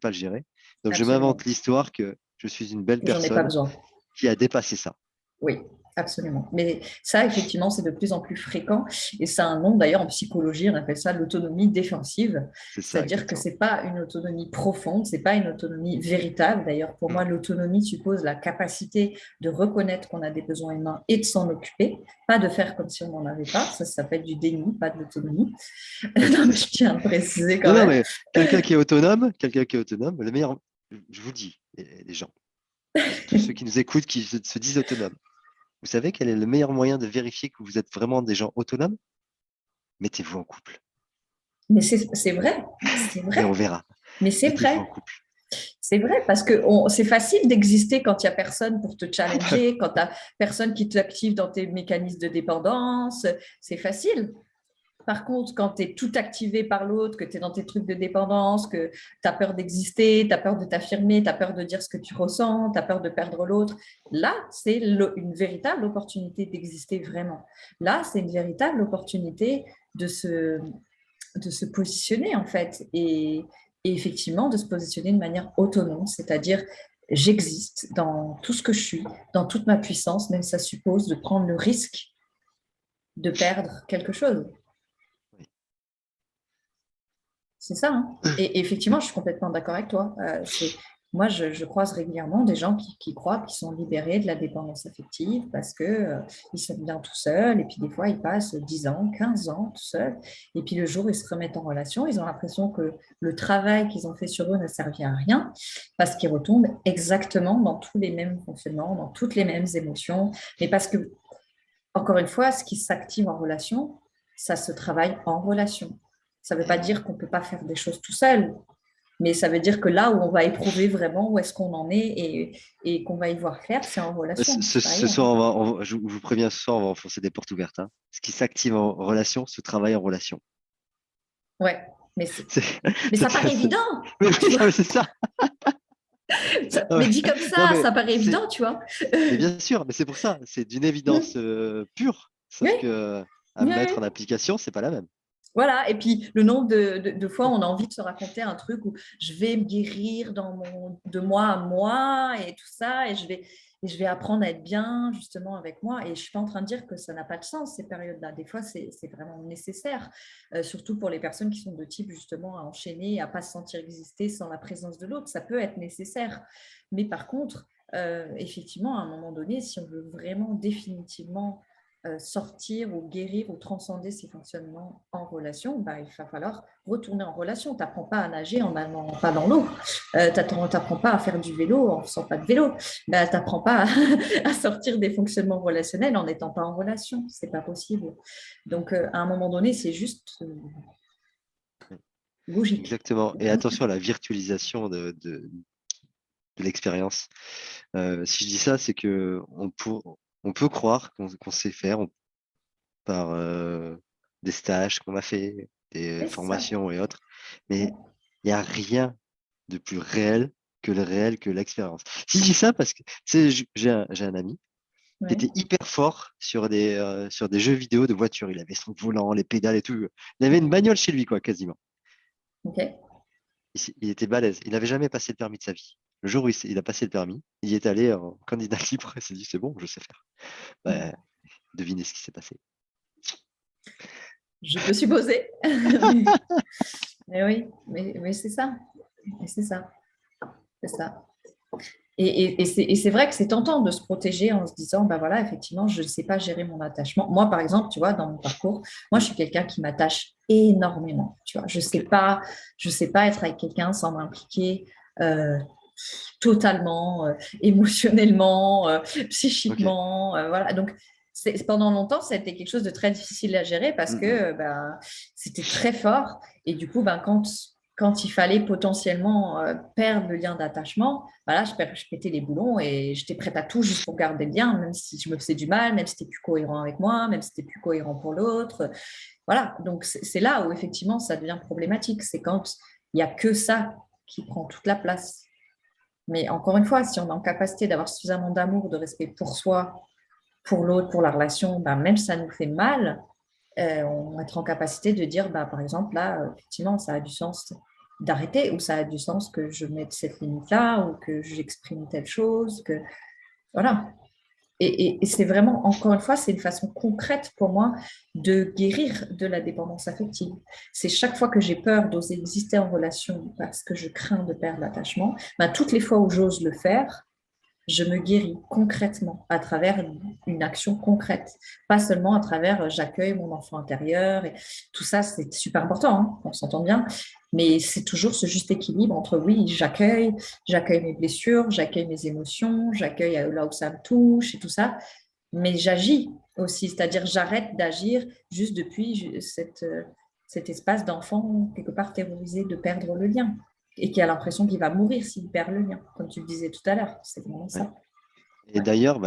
B: le gérer. Donc, je m'invente
A: Absolument.
B: l'histoire que je suis une belle
A: J'en ai pas
B: personne
A: besoin.
B: qui a dépassé ça.
A: Oui, absolument. Mais ça, effectivement, c'est de plus en plus fréquent. Et ça a un nom, d'ailleurs, en psychologie, on appelle ça l'autonomie défensive.
B: C'est ça,
A: C'est-à-dire que
B: exactement.
A: c'est pas une autonomie profonde, c'est pas une autonomie véritable. D'ailleurs, pour
B: Mm.
A: moi, l'autonomie suppose la capacité de reconnaître qu'on a des besoins humains et de s'en occuper, pas de faire comme si on n'en avait pas. Ça s'appelle du déni, pas de l'autonomie.
B: Ouais,
A: Non,
B: c'est
A: mais je
B: ça.
A: tiens à le préciser
B: Non,
A: quand
B: non,
A: même.
B: mais quelqu'un qui est autonome, le meilleur. je vous dis, les gens, tous ceux qui nous écoutent, qui se disent autonomes, vous savez quel est le meilleur moyen de vérifier que vous êtes vraiment des gens autonomes? Mettez-vous en couple
A: Mais c'est vrai, c'est
B: et on
A: vrai,
B: verra.
A: mais c'est
B: Mettez-vous
A: vrai.
B: en couple.
A: C'est vrai parce que c'est facile d'exister quand il n'y a personne pour te challenger, quand tu n'as personne qui t'active dans tes mécanismes de dépendance. C'est facile. Par contre, quand tu es tout activé par l'autre, que tu es dans tes trucs de dépendance, que tu as peur d'exister, tu as peur de t'affirmer, tu as peur de dire ce que tu ressens, tu as peur de perdre l'autre, là, c'est une véritable opportunité d'exister vraiment. Là, c'est une véritable opportunité de se positionner, en fait, et effectivement de se positionner de manière autonome, c'est-à-dire j'existe dans tout ce que je suis, dans toute ma puissance, même si ça suppose de prendre le risque de perdre quelque chose.
B: Oui.
A: C'est ça, hein. Et effectivement, je suis complètement d'accord avec toi. Moi, je croise régulièrement des gens qui croient qu'ils sont libérés de la dépendance affective parce que ils sont bien tout seuls. Et puis, des fois, ils passent 10 ans, 15 ans tout seuls. Et puis, le jour où ils se remettent en relation, ils ont l'impression que le travail qu'ils ont fait sur eux n'a servi à rien parce qu'ils retombent exactement dans tous les mêmes fonctionnements, dans toutes les mêmes émotions. Mais parce que, encore une fois, ce qui s'active en relation, ça se travaille en relation. Ça ne veut pas dire qu'on ne peut pas faire des choses tout seul, mais ça veut dire que là où on va éprouver vraiment où est-ce qu'on en est et qu'on va y voir clair, c'est en relation,
B: Ce,
A: c'est pas
B: ce
A: ailleurs.
B: soir, je vous préviens, ce soir, on va enfoncer des portes ouvertes, hein. Ce qui s'active en relation se travaille en relation.
A: Ouais, mais,
B: C'est-
A: mais ça paraît évident,
B: Mais
A: tu
B: oui,
A: vois.
B: non, mais c'est ça. Non,
A: Mais dit comme
B: non,
A: ça paraît évident, tu vois.
B: mais bien sûr, mais c'est pour ça, c'est d'une évidence
A: Oui,
B: pure, sauf
A: oui,
B: que à mettre
A: oui.
B: en application, c'est pas la même.
A: Voilà, et puis le nombre de fois on a envie de se raconter un truc où je vais me guérir de moi à moi et tout ça, et je vais apprendre à être bien justement avec moi. Et je ne suis pas en train de dire que ça n'a pas de sens, ces périodes-là. Des fois, c'est vraiment nécessaire, surtout pour les personnes qui sont de type justement à enchaîner, à ne pas se sentir exister sans la présence de l'autre. Ça peut être nécessaire. Mais par contre, effectivement, à un moment donné, si on veut vraiment définitivement sortir ou guérir ou transcender ces fonctionnements en relation, bah, il va falloir retourner en relation. Tu n'apprends pas à nager en n'allant pas dans l'eau. Tu n'apprends pas à faire du vélo en ne faisant pas de vélo. Bah, tu n'apprends pas à sortir des fonctionnements relationnels en n'étant pas en relation. Ce n'est pas possible. Donc, à un moment donné, c'est juste logique.
B: Exactement. Et attention à la virtualisation de l'expérience. Si je dis ça, c'est que on peut croire qu'on sait faire par des stages qu'on a fait, des
A: Oui, c'est ça.
B: formations et autres,
A: Ouais.
B: mais il n'y a rien de plus réel que l'expérience. Si je dis ça, parce que tu sais, j'ai un ami qui
A: Ouais.
B: était hyper fort sur des jeux vidéo de voiture. Il avait son volant, les pédales et tout. Il avait une bagnole chez lui, quoi, quasiment.
A: OK.
B: Il était balèze. Il n'avait jamais passé le permis de sa vie. Le jour où il a passé le permis, il y est allé en candidat libre. Il s'est dit, c'est bon, je sais faire. Bah, devinez ce qui s'est passé.
A: Je peux supposer. Mais oui, mais c'est ça. Mais c'est ça. C'est ça. Et c'est vrai que c'est tentant de se protéger en se disant, ben voilà, effectivement, je ne sais pas gérer mon attachement. Moi, par exemple, tu vois, dans mon parcours, moi, je
B: Hmm,
A: suis quelqu'un qui m'attache énormément. Tu vois,
B: ok,
A: je sais pas être avec quelqu'un sans m'impliquer totalement, émotionnellement,
B: ok.
A: psychiquement. Voilà. Donc, pendant longtemps, ça a été quelque chose de très difficile à gérer parce
B: Hmm, hmm.
A: que ben, c'était très fort. Et du coup, ben, quand il fallait potentiellement perdre le lien d'attachement, voilà, je pétais les boulons et j'étais prête à tout juste pour garder le lien, même si je me faisais du mal, même si c'était plus cohérent avec moi, même si c'était plus cohérent pour l'autre. Voilà, donc c'est là où effectivement ça devient problématique. C'est quand il n'y a que ça qui prend toute la place. Mais encore une fois, si on est en capacité d'avoir suffisamment d'amour, de respect pour soi, pour l'autre, pour la relation, ben, même si ça nous fait mal, on va être en capacité de dire, bah, par exemple, là, effectivement, ça a du sens d'arrêter ou ça a du sens que je mette cette limite-là ou que j'exprime telle chose. Voilà. Et c'est vraiment, encore une fois, c'est une façon concrète pour moi de guérir de la dépendance affective. C'est chaque fois que j'ai peur d'oser exister en relation parce que je crains de perdre l'attachement, ben, toutes les fois où j'ose le faire, je me guéris concrètement à travers une action concrète, pas seulement à travers j'accueille mon enfant intérieur. Et tout ça, c'est super important, hein, on s'entend bien, mais c'est toujours ce juste équilibre entre oui, j'accueille mes blessures, j'accueille mes émotions, j'accueille là où ça me touche et tout ça, mais j'agis aussi, c'est-à-dire j'arrête d'agir juste depuis cet espace d'enfant quelque part terrorisé de perdre le lien et qui a l'impression qu'il va mourir s'il perd le lien, comme tu le disais tout à l'heure. C'est vraiment
B: Ouais.
A: ça.
B: Et
A: Ouais.
B: d'ailleurs,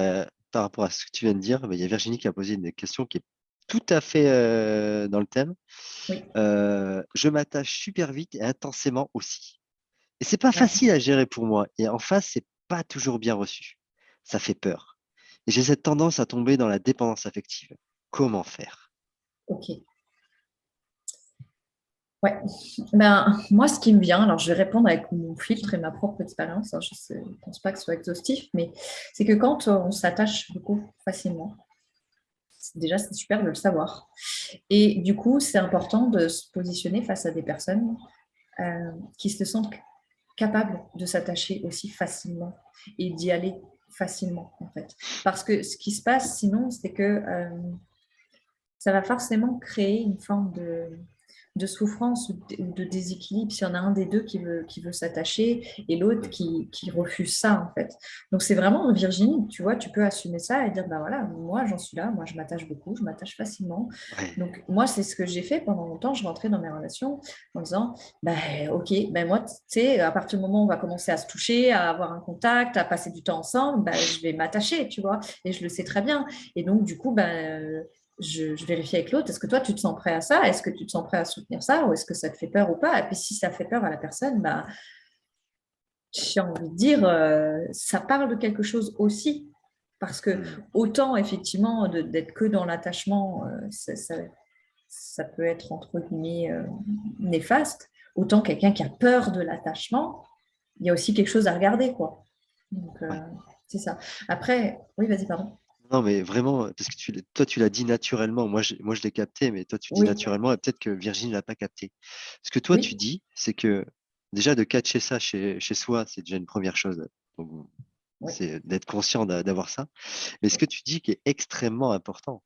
B: par rapport à ce que tu viens de dire, il y a Virginie qui a posé une question qui est tout à fait dans le thème.
A: Oui.
B: Je m'attache super vite et intensément aussi. Et c'est pas
A: Ouais.
B: facile à gérer pour moi. Et en face, c'est pas toujours bien reçu. Ça fait peur. Et j'ai cette tendance à tomber dans la dépendance affective. Comment faire?
A: Ok. Ouais. Ben, moi, ce qui me vient, alors je vais répondre avec mon filtre et ma propre expérience, hein, je ne pense pas que ce soit exhaustif, mais c'est que quand on s'attache beaucoup facilement, déjà, c'est super de le savoir. Et du coup, c'est important de se positionner face à des personnes qui se sentent capables de s'attacher aussi facilement et d'y aller facilement, en fait. Parce que ce qui se passe sinon, c'est que ça va forcément créer une forme de souffrance ou de déséquilibre s'il y en a un des deux qui veut s'attacher et l'autre
B: Mm.
A: qui refuse ça, en fait. Donc, c'est vraiment, Virginie, tu vois, tu peux assumer ça et dire, ben voilà, moi, j'en suis là, moi, je m'attache beaucoup, je m'attache facilement.
B: Ouais,
A: Donc, moi, c'est ce que j'ai fait pendant longtemps. Je rentrais dans mes relations en disant, ben, ok, ben moi, tu sais, à partir du moment où on va commencer à se toucher, à avoir un contact, à passer du temps ensemble, ben, je vais m'attacher, tu vois, et je le sais très bien. Et donc, du coup, ben, je vérifie avec l'autre, est-ce que toi, tu te sens prêt à ça? Est-ce que tu te sens prêt à soutenir ça? Ou est-ce que ça te fait peur ou pas? Et puis, si ça fait peur à la personne, bah, j'ai envie de dire, ça parle de quelque chose aussi. Parce que
B: mm,
A: autant, effectivement, d'être que dans l'attachement, ça peut être, entre guillemets, néfaste, autant quelqu'un qui a peur de l'attachement, il y a aussi quelque chose à regarder, quoi. Donc,
B: ouais.
A: c'est ça. Après, oui, vas-y, pardon.
B: Non, mais vraiment, parce que toi, tu l'as dit naturellement. Moi, je l'ai capté, mais toi, tu dis
A: Oui,
B: naturellement, et peut-être que Virginie ne l'a pas capté. Ce que toi, tu
A: oui,
B: dis, c'est que déjà de catcher ça chez soi, c'est déjà une première chose. Donc,
A: oui,
B: c'est d'être conscient d'avoir ça. Mais ce
A: oui.
B: que tu dis qui est extrêmement important,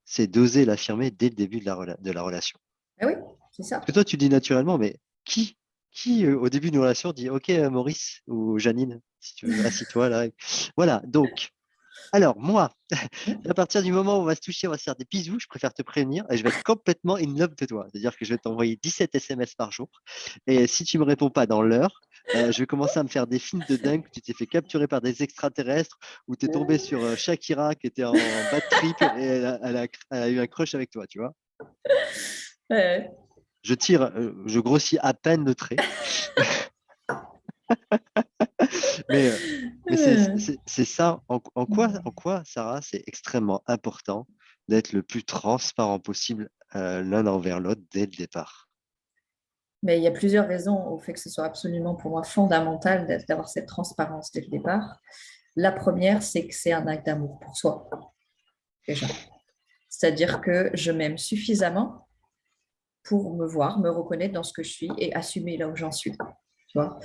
B: c'est d'oser l'affirmer dès le début de la relation.
A: Ah oui, c'est
B: Parce
A: ça.
B: que toi, tu le dis naturellement, mais qui, qui au début d'une relation dit, OK, Maurice ou Janine, si tu veux, assis-toi là. Voilà, donc, alors moi, à partir du moment où on va se toucher, on va se faire des bisous, je préfère te prévenir et je vais être complètement in love de toi. C'est-à-dire que je vais t'envoyer 17 SMS par jour. Et si tu me réponds pas dans l'heure, je vais commencer à me faire des films de dingue où tu t'es fait capturer par des extraterrestres, où tu es tombé sur Shakira qui était en bad trip et elle a eu un crush avec toi, tu vois.
A: Ouais.
B: Je tire, je grossis à peine le trait. Mais, euh, mais c'est ça. En quoi, Sarah, c'est extrêmement important d'être le plus transparent possible l'un envers l'autre dès le départ.
A: Mais il y a plusieurs raisons au fait que ce soit absolument pour moi fondamental d'avoir cette transparence dès le départ. La première, c'est que c'est un acte d'amour pour soi, déjà. C'est-à-dire que je m'aime suffisamment pour me voir, me reconnaître dans ce que je suis et assumer là où j'en suis. Tu vois,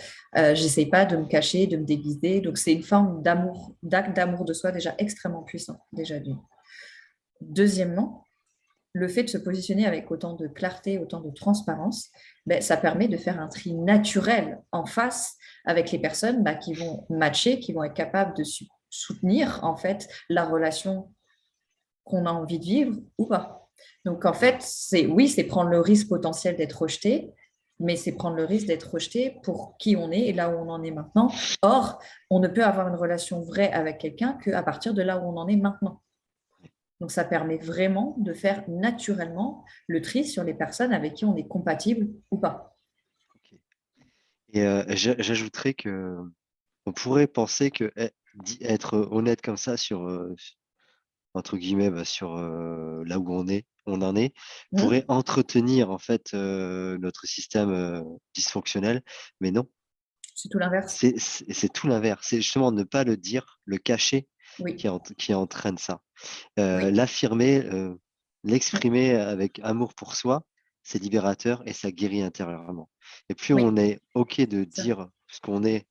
A: j'essaye pas de me cacher, de me déguiser. Donc c'est une forme d'amour, d'acte d'amour de soi déjà extrêmement puissant, déjà d'une. Deuxièmement, le fait de se positionner avec autant de clarté, autant de transparence, ben, ça permet de faire un tri naturel en face avec les personnes ben, qui vont matcher, qui vont être capables de soutenir en fait la relation qu'on a envie de vivre ou pas. Donc en
B: Mm.
A: fait, c'est oui, c'est prendre le risque potentiel d'être rejeté, mais c'est prendre le risque d'être rejeté pour qui on est et là où on en est maintenant. Or, on ne peut avoir une relation vraie avec quelqu'un qu'à partir de là où on en est maintenant. Donc, ça permet vraiment de faire naturellement le tri sur les personnes avec qui on est compatible ou pas.
B: Ok. Et j'ajouterais que on pourrait penser que être honnête comme ça sur entre guillemets sur là où on en est, pourrait
A: Hmm.
B: entretenir en fait notre système dysfonctionnel, mais non.
A: C'est tout l'inverse.
B: C'est tout l'inverse. C'est justement ne pas le dire, le cacher
A: Oui,
B: qui entraîne ça.
A: oui,
B: L'affirmer, l'exprimer avec amour pour soi, c'est libérateur et ça guérit intérieurement. Et plus
A: oui,
B: on est OK de
A: ça.
B: dire ce qu'on est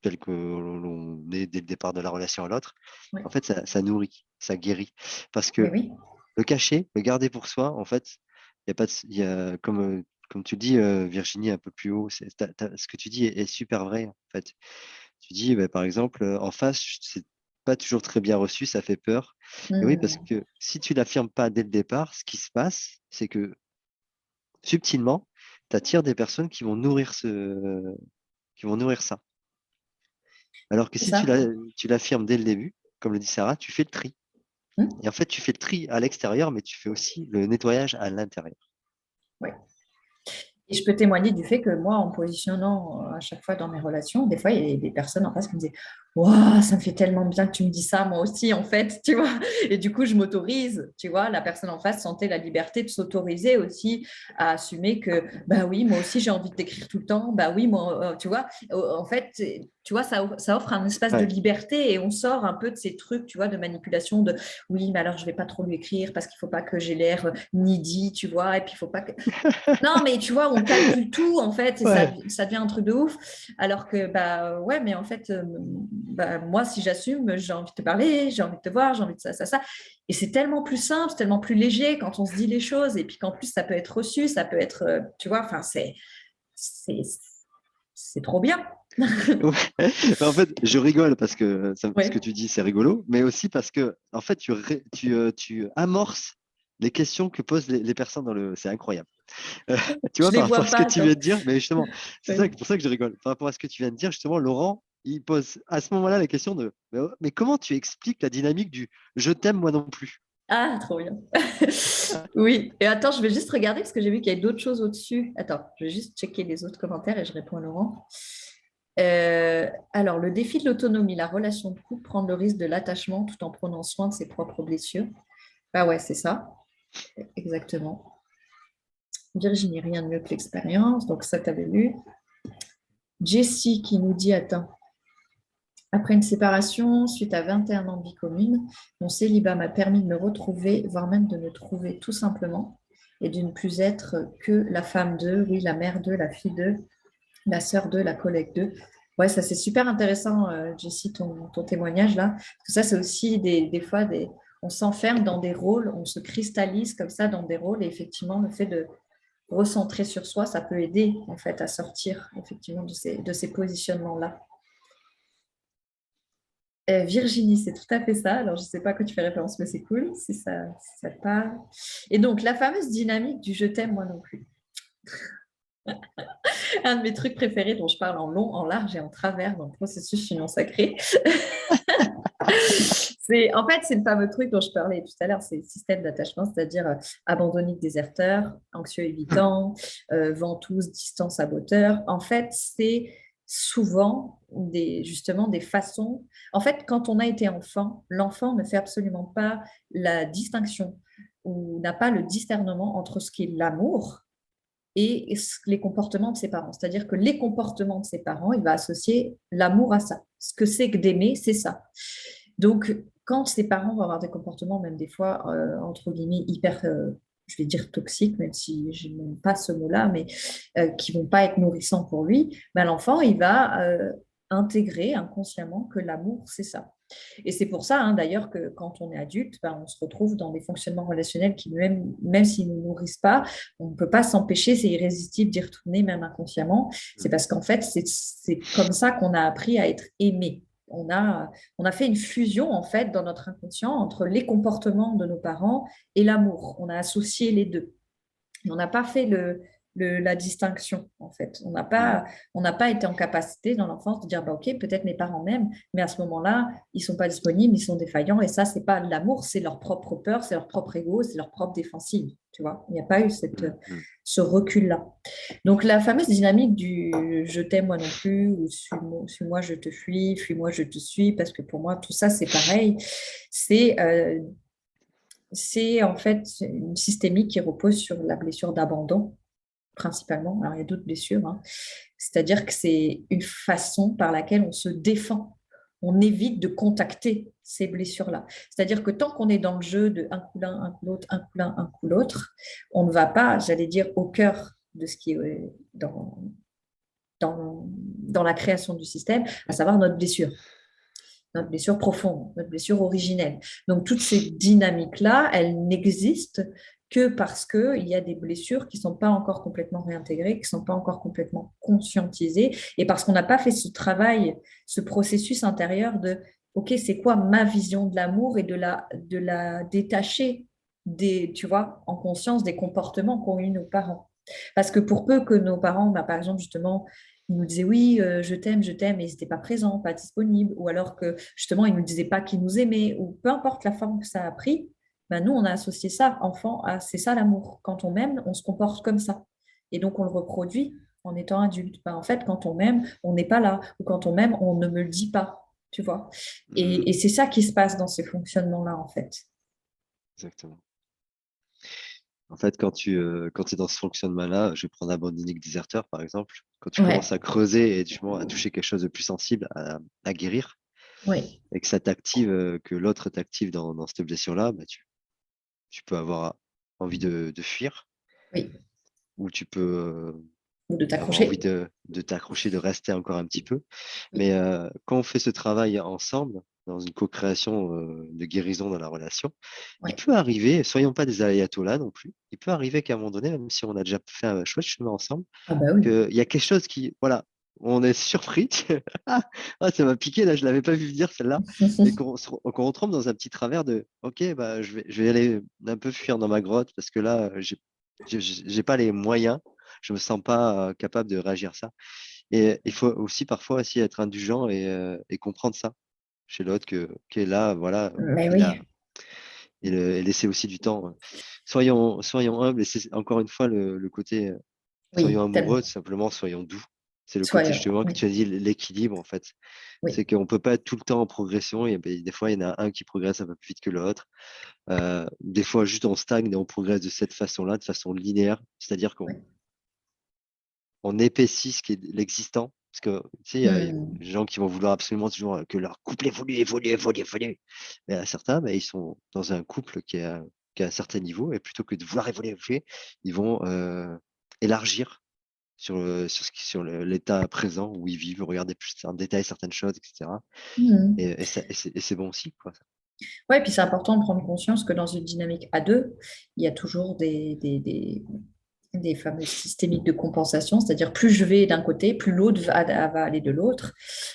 B: tel que l'on est dès le départ de la relation à l'autre,
A: Oui,
B: en fait, ça nourrit, ça guérit. Parce
A: mais
B: que
A: oui,
B: le cacher, le garder pour soi, en fait, il y a pas de- il y a, comme tu dis, Virginie, un peu plus haut, ce que tu dis est super vrai, en fait. Tu dis, bah, par exemple, en face, c'est pas toujours très bien reçu, ça fait peur. Et oui, parce
A: hmm,
B: que si tu l'affirmes pas dès le départ, ce qui se passe, c'est que subtilement, tu attires des personnes qui vont nourrir ça. Alors que
A: c'est
B: si
A: ça.
B: tu l'affirmes dès le début, comme le dit Sarah, tu fais le tri.
A: Hmm,
B: Et en fait, tu fais le tri à l'extérieur, mais tu fais aussi le nettoyage à l'intérieur.
A: ouais. Et je peux témoigner du fait que moi, en positionnant à chaque fois dans mes relations, des fois, il y a des personnes en face qui me disaient Waouh, ça me fait tellement bien que tu me dis ça, moi aussi, en fait, tu vois. Et du coup, je m'autorise, tu vois. La personne en face sentait la liberté de s'autoriser aussi à assumer que, bah oui, moi aussi, j'ai envie de t'écrire tout le temps. Bah oui, moi, tu vois. En fait, tu vois, ça offre un espace de
B: Ouais.
A: liberté et on sort un peu de ces trucs, tu vois, de manipulation de oui, mais alors je vais pas trop lui écrire parce qu'il faut pas que j'ai l'air needy, tu vois. Et puis, il faut pas que. Non, mais tu vois, on calcule tout en fait et
B: Ouais.
A: ça devient un truc de ouf. Alors que, bah ouais, mais en fait, bah, moi, si j'assume, j'ai envie de te parler, j'ai envie de te voir, j'ai envie de ça, ça, ça. Et c'est tellement plus simple, c'est tellement plus léger quand on se dit les choses. Et puis qu'en plus, ça peut être reçu, ça peut être, tu vois, enfin, c'est, c'est trop bien.
B: Ouais. En fait, je rigole parce que ce que
A: Ouais.
B: tu dis, c'est rigolo, mais aussi parce que, en fait, tu amorces les questions que posent les personnes dans le. C'est incroyable. Euh, Tu
A: Je
B: vois,
A: les
B: par rapport
A: vois
B: à ce que
A: pas,
B: tu viens
A: attends.
B: de dire, mais justement, c'est ça,
A: Ouais.
B: pour ça que je rigole. Par rapport à ce que tu viens de dire, justement, Laurent, il pose à ce moment-là la question de mais comment tu expliques la dynamique du je t'aime moi non plus?
A: Ah, trop bien. Oui. Et attends, je vais juste regarder parce que j'ai vu qu'il y avait d'autres choses au-dessus. Attends, je vais juste checker les autres commentaires et je réponds à Laurent. Alors, le défi de l'autonomie, la relation de couple, prendre le risque de l'attachement tout en prenant soin de ses propres blessures. Bah ouais, c'est ça, exactement. Virginie, rien de mieux que l'expérience, donc ça, t'avais lu. Jessie qui nous dit, attends, après une séparation, suite à 21 ans de vie commune, mon célibat m'a permis de me retrouver, voire même de me trouver tout simplement, et de ne plus être que la femme d'eux, oui, la mère d'eux, la fille d'eux, la sœur d'eux, la collègue d'eux. Ouais, ça c'est super intéressant, Jessie, ton témoignage là. Parce que ça, c'est aussi des fois, on s'enferme dans des rôles, on se cristallise comme ça dans des rôles, et effectivement, le fait de recentrer sur soi, ça peut aider en fait à sortir effectivement de ces positionnements-là. Virginie, c'est tout à fait ça. Alors, je ne sais pas à quoi tu fais référence, mais c'est cool si ça te parle. Et donc, la fameuse dynamique du je t'aime, moi non plus. Un de mes trucs préférés dont je parle en long, en large et en travers dans le processus union sacrée. En fait, c'est le fameux truc dont je parlais tout à l'heure, c'est le système d'attachement, c'est-à-dire abandonnique déserteur, anxieux évitant, ventouse, distant saboteur. En fait, c'est souvent justement des façons. En fait, quand on a été enfant, l'enfant ne fait absolument pas la distinction ou n'a pas le discernement entre ce qui est l'amour et les comportements de ses parents. C'est-à-dire que les comportements de ses parents, il va associer l'amour à ça. Ce que c'est que d'aimer, c'est ça. Donc, quand ses parents vont avoir des comportements, même des fois, entre guillemets, hyper, je vais dire toxiques, même si je n'aime pas ce mot-là, mais qui vont pas être nourrissants pour lui, ben, l'enfant, il va intégrer inconsciemment que l'amour, c'est ça. Et c'est pour ça, hein, d'ailleurs, que quand on est adulte, ben, on se retrouve dans des fonctionnements relationnels qui, même s'ils ne nous nourrissent pas, on ne peut pas s'empêcher, c'est irrésistible d'y retourner, même inconsciemment. C'est parce qu'en fait, c'est comme ça qu'on a appris à être aimé. On a fait une fusion, en fait, dans notre inconscient entre les comportements de nos parents et l'amour. On a associé les deux. On n'a pas fait la distinction, en fait. On n'a pas été en capacité dans l'enfance de dire, bah, OK, peut-être mes parents m'aiment, mais à ce moment-là, ils ne sont pas disponibles, ils sont défaillants, et ça, c'est pas de l'amour, c'est leur propre peur, c'est leur propre ego, c'est leur propre défensive, tu vois. Il n'y a pas eu ce recul-là. Donc, la fameuse dynamique du je t'aime moi non plus, ou suis-moi, je te fuis-moi, je te suis, parce que pour moi, tout ça, c'est pareil. C'est c'est en fait une systémique qui repose sur la blessure d'abandon, principalement. Alors, il y a d'autres blessures, hein. C'est-à-dire que c'est une façon par laquelle on se défend. On évite de contacter ces blessures-là. C'est-à-dire que tant qu'on est dans le jeu de un coup l'un, un coup l'autre, un coup l'un, un coup l'autre, on ne va pas, j'allais dire, au cœur de ce qui est dans la création du système, à savoir notre blessure profonde, notre blessure originelle. Donc, toutes ces dynamiques-là, elles n'existent que parce qu'il y a des blessures qui ne sont pas encore complètement réintégrées, qui ne sont pas encore complètement conscientisées, et parce qu'on n'a pas fait ce travail, ce processus intérieur de, OK, c'est quoi ma vision de l'amour et de la détacher tu vois, en conscience des comportements qu'ont eu nos parents. Parce que pour peu que nos parents, bah, par exemple, justement, ils nous disaient oui, je t'aime, et ils n'étaient pas présents, pas disponibles, ou alors que justement, ils ne nous disaient pas qu'ils nous aimaient, ou peu importe la forme que ça a pris, ben nous, on a associé ça, enfant, à c'est ça l'amour. Quand on m'aime, on se comporte comme ça. Et donc, on le reproduit en étant adulte. Ben, en fait, quand on m'aime, on n'est pas là, ou quand on m'aime, on ne me le dit pas, tu vois.
B: Mhm.
A: Et c'est ça qui se passe dans ces fonctionnements-là, en fait.
B: Exactement. En fait, quand tu es dans ce fonctionnement-là, je vais prendre un abandonné déserteur, par exemple, quand tu commences
A: Ouais,
B: à creuser et justement à toucher quelque chose de plus sensible, à guérir,
A: oui,
B: et que ça t'active, que l'autre t'active dans cette blessure-là, bah, tu peux avoir envie de fuir,
A: oui.
B: ou tu peux
A: Ou de
B: avoir envie
A: t'accrocher.
B: de t'accrocher, de rester encore un petit peu. Mais
A: Oui,
B: quand on fait ce travail ensemble, dans une co-création de guérison dans la relation, il
A: oui.
B: peut arriver, soyons pas des ayatollahs non plus, il peut arriver qu'à un moment donné, même si on a déjà fait un chouette chemin ensemble,
A: Ah bah oui.
B: qu'il y a quelque chose qui, voilà, on est surpris, ah, ça m'a piqué, là, je l'avais pas vu venir celle-là, et qu'on retombe dans un petit travers de, ok, bah, je vais aller un peu fuir dans ma grotte parce que là, j'ai pas les moyens, je me sens pas capable de réagir à ça. Et il faut aussi parfois aussi être indulgent et comprendre ça chez l'autre qui est là, voilà,
A: Mais
B: il
A: oui,
B: a et laisser aussi du temps. Soyons humbles, et c'est encore une fois le côté, soyons
A: oui,
B: amoureux,
A: tellement.
B: tout simplement, soyons doux. C'est le côté
A: Soyons,
B: justement que
A: oui,
B: tu as dit, l'équilibre en fait. C'est
A: oui,
B: qu'on ne peut pas être tout le temps en progression. Et ben, des fois, il y en a un qui progresse un peu plus vite que l'autre. Des fois, juste on stagne et on progresse de cette façon-là, de façon linéaire. C'est-à-dire qu'on
A: oui.
B: on épaissit ce qui est l'existant. Parce que tu sais, il y a des
A: Hmm.
B: gens qui vont vouloir absolument toujours que leur couple évolue, évolue, évolue, évolue. Mais à certains, ben, ils sont dans un couple qui est à un certain niveau, et plutôt que de vouloir évoluer, évoluer, ils vont élargir sur l'état présent où ils vivent, regarder plus en détail certaines choses, etc.
A: Hmm.
B: Et c'est bon aussi, quoi.
A: Ouais, puis c'est important de prendre conscience que dans une dynamique à deux, il y a toujours des fameuses systémiques de compensation, c'est-à-dire plus je vais d'un côté, plus l'autre va aller de l'autre.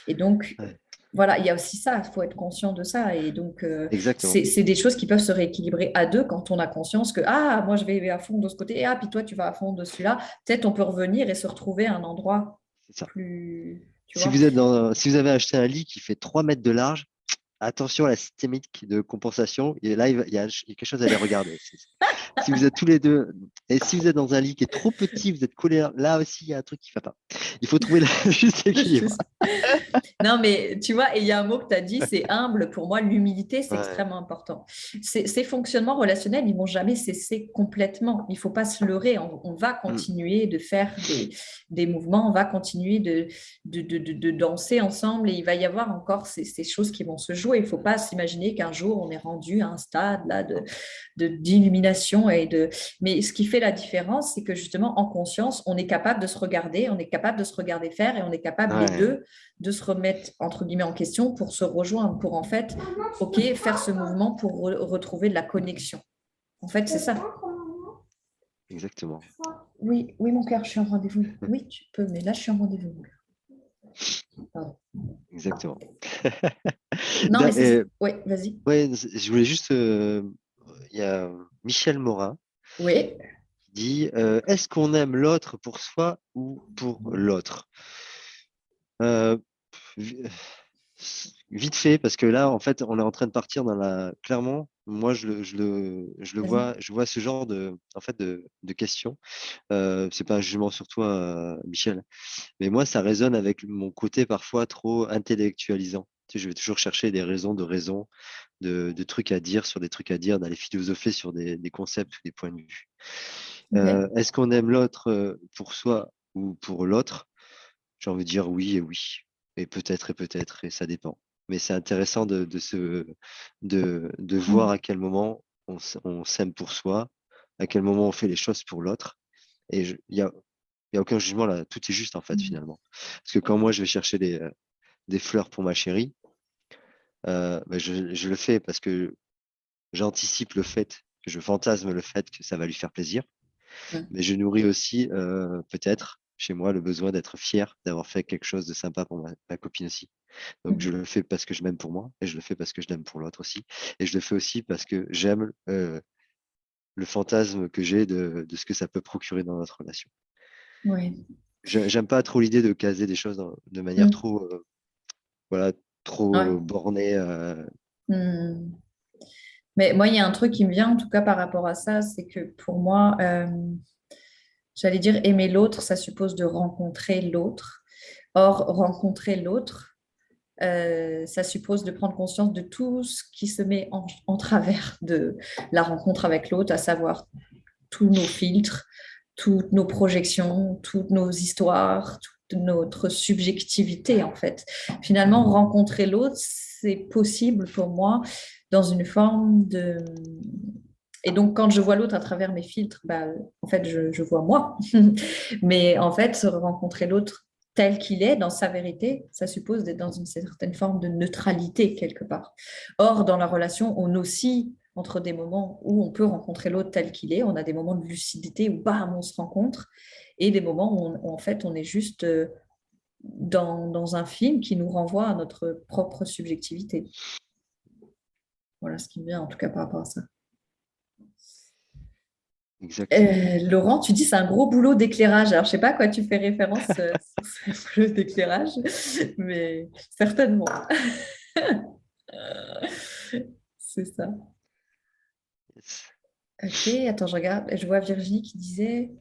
A: Et donc,
B: Ouais,
A: voilà, il y a aussi ça, il faut être conscient de ça. Et donc,
B: exactement.
A: c'est des choses qui peuvent se rééquilibrer à deux quand on a conscience que, ah, moi, je vais à fond de ce côté, et ah, puis toi, tu vas à fond de celui-là. Peut-être on peut revenir et se retrouver à un endroit
B: C'est ça.
A: plus, tu
B: Si
A: vois.
B: vous êtes si vous avez acheté un lit qui fait 3 mètres de large, attention à la systémique de compensation. Et là, il y a quelque chose à aller regarder. Si vous êtes tous les deux, et si vous êtes dans un lit qui est trop petit, vous êtes collés là aussi, il y a un truc qui ne va pas. Il faut trouver le juste équilibre.
A: Non, mais tu vois, et il y a un mot que tu as dit, c'est humble. Pour moi, l'humilité, c'est
B: Ouais.
A: extrêmement important. Ces fonctionnements relationnels, ils vont jamais cesser complètement. Il faut pas se leurrer. On va
B: Mm.
A: continuer de faire des mouvements, on va continuer de danser ensemble et il va y avoir encore ces choses qui vont se jouer. Il faut pas s'imaginer qu'un jour, on est rendu à un stade là, d'illumination Mais ce qui fait la différence, c'est que justement, en conscience, on est capable de se regarder, on est capable de se regarder faire et on est capable les
B: Ouais,
A: deux de se remettre entre guillemets en question pour se rejoindre, pour en fait, ok, faire ce mouvement pour retrouver de la connexion. En fait, c'est ça.
B: exactement.
A: Oui, oui, mon cœur, je suis en rendez-vous. Oui, tu peux, mais là, je suis en rendez-vous. Pardon.
B: Exactement.
A: Non, mais c'est. Oui, vas-y.
B: Ouais, je voulais juste. Il y a Michel Morin
A: Oui.
B: qui dit est-ce qu'on aime l'autre pour soi ou pour l'autre? Euh, vi- Vite fait, parce que là, en fait, on est en train de partir dans la. Clairement, moi,
A: Vas-y.
B: je vois ce genre en fait, de questions. C'est pas un jugement sur toi, Michel, mais moi, ça résonne avec mon côté parfois trop intellectualisant. Tu sais, je vais toujours chercher des raisons de raison, de trucs à dire sur des trucs à dire, d'aller philosopher sur des concepts ou des points de vue.
A: Ok.
B: Est-ce qu'on aime l'autre pour soi ou pour l'autre? J'ai envie de dire oui et oui. Et peut-être, et ça dépend. Mais c'est intéressant de voir à quel moment on s'aime pour soi, à quel moment on fait les choses pour l'autre. Et Il n'y a aucun jugement là, tout est juste en fait
A: Mhm.
B: finalement. Parce que quand moi je vais chercher des fleurs pour ma chérie, bah, je le fais parce que j'anticipe le fait, que je fantasme le fait que ça va lui faire plaisir. Mais je nourris aussi peut-être chez moi le besoin d'être fier d'avoir fait quelque chose de sympa pour ma copine aussi. Donc je
A: Mhm.
B: le fais parce que je m'aime pour moi et je le fais parce que je l'aime pour l'autre aussi. Et je le fais aussi parce que j'aime le fantasme que j'ai de ce que ça peut procurer dans notre relation.
A: Oui.
B: J'aime pas trop l'idée de caser des choses de manière
A: Mhm.
B: trop, voilà, trop
A: Ouais.
B: bornée.
A: Mhm. Mais moi, il y a un truc qui me vient, en tout cas par rapport à ça, c'est que pour moi, j'allais dire aimer l'autre, ça suppose de rencontrer l'autre. Or, rencontrer l'autre, ça suppose de prendre conscience de tout ce qui se met en travers de la rencontre avec l'autre, à savoir tous nos filtres, toutes nos projections, toutes nos histoires, toute notre subjectivité, en fait. Finalement, rencontrer l'autre, c'est possible pour moi dans une forme de... Et donc, quand je vois l'autre à travers mes filtres, bah, en fait, je vois moi. Mais en fait, se rencontrer l'autre tel qu'il est, dans sa vérité, ça suppose d'être dans une certaine forme de neutralité quelque part. Or, dans la relation, on oscille entre des moments où on peut rencontrer l'autre tel qu'il est, on a des moments de lucidité où bam, on se rencontre, et des moments où en fait on est juste dans un film qui nous renvoie à notre propre subjectivité. Voilà ce qui me vient en tout cas par rapport à ça.
B: Exactement.
A: Laurent, tu dis c'est un gros boulot d'éclairage. Alors, je sais pas à quoi tu fais référence sur ce boulot d'éclairage, mais certainement. C'est ça.
B: Yes.
A: Ok, attends, je regarde. Je vois Virginie qui disait,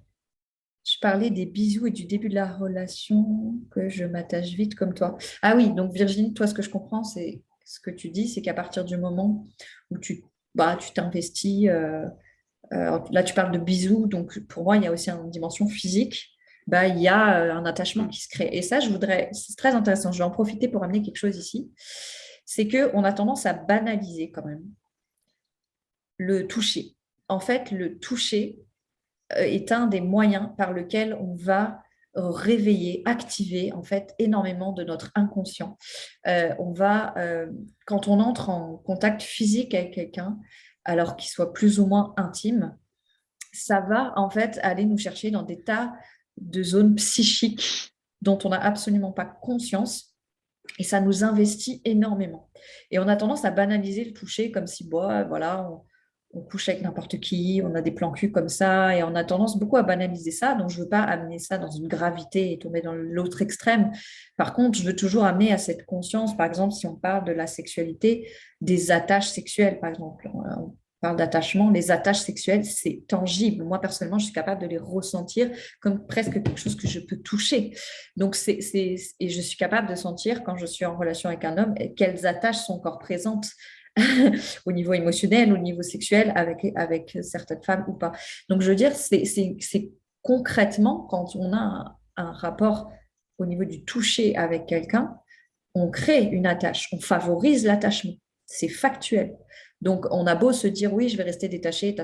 A: je parlais des bisous et du début de la relation, que je m'attache vite comme toi. Ah oui, donc Virginie, toi, ce que je comprends, c'est ce que tu dis, c'est qu'à partir du moment où tu t'investis, là, tu parles de bisous, donc pour moi, il y a aussi une dimension physique. Bah, il y a un attachement
B: Mm.
A: qui se crée. Et ça, c'est très intéressant. Je vais en profiter pour amener quelque chose ici. C'est qu'on a tendance à banaliser quand même le toucher. En fait, le toucher est un des moyens par lequel on va réveiller, activer en fait énormément de notre inconscient. Quand on entre en contact physique avec quelqu'un, alors qu'il soit plus ou moins intime, ça va en fait aller nous chercher dans des tas de zones psychiques dont on n'a absolument pas conscience et ça nous investit énormément. Et on a tendance à banaliser le toucher comme si, bon, voilà, on couche avec n'importe qui, on a des plans cul comme ça, et on a tendance beaucoup à banaliser ça. Donc, je ne veux pas amener ça dans une gravité et tomber dans l'autre extrême. Par contre, je veux toujours amener à cette conscience, par exemple, si on parle de la sexualité, des attaches sexuelles, par exemple. On parle d'attachement, les attaches sexuelles, c'est tangible. Moi, personnellement, je suis capable de les ressentir comme presque quelque chose que je peux toucher. Donc, et je suis capable de sentir quand je suis en relation avec un homme quelles attaches sont encore présentes au niveau émotionnel, au niveau sexuel avec certaines femmes ou pas. Donc, je veux dire, c'est concrètement quand on a un rapport au niveau du toucher avec quelqu'un, on crée une attache, on favorise l'attachement. C'est factuel. Donc, on a beau se dire, oui, je vais rester détaché,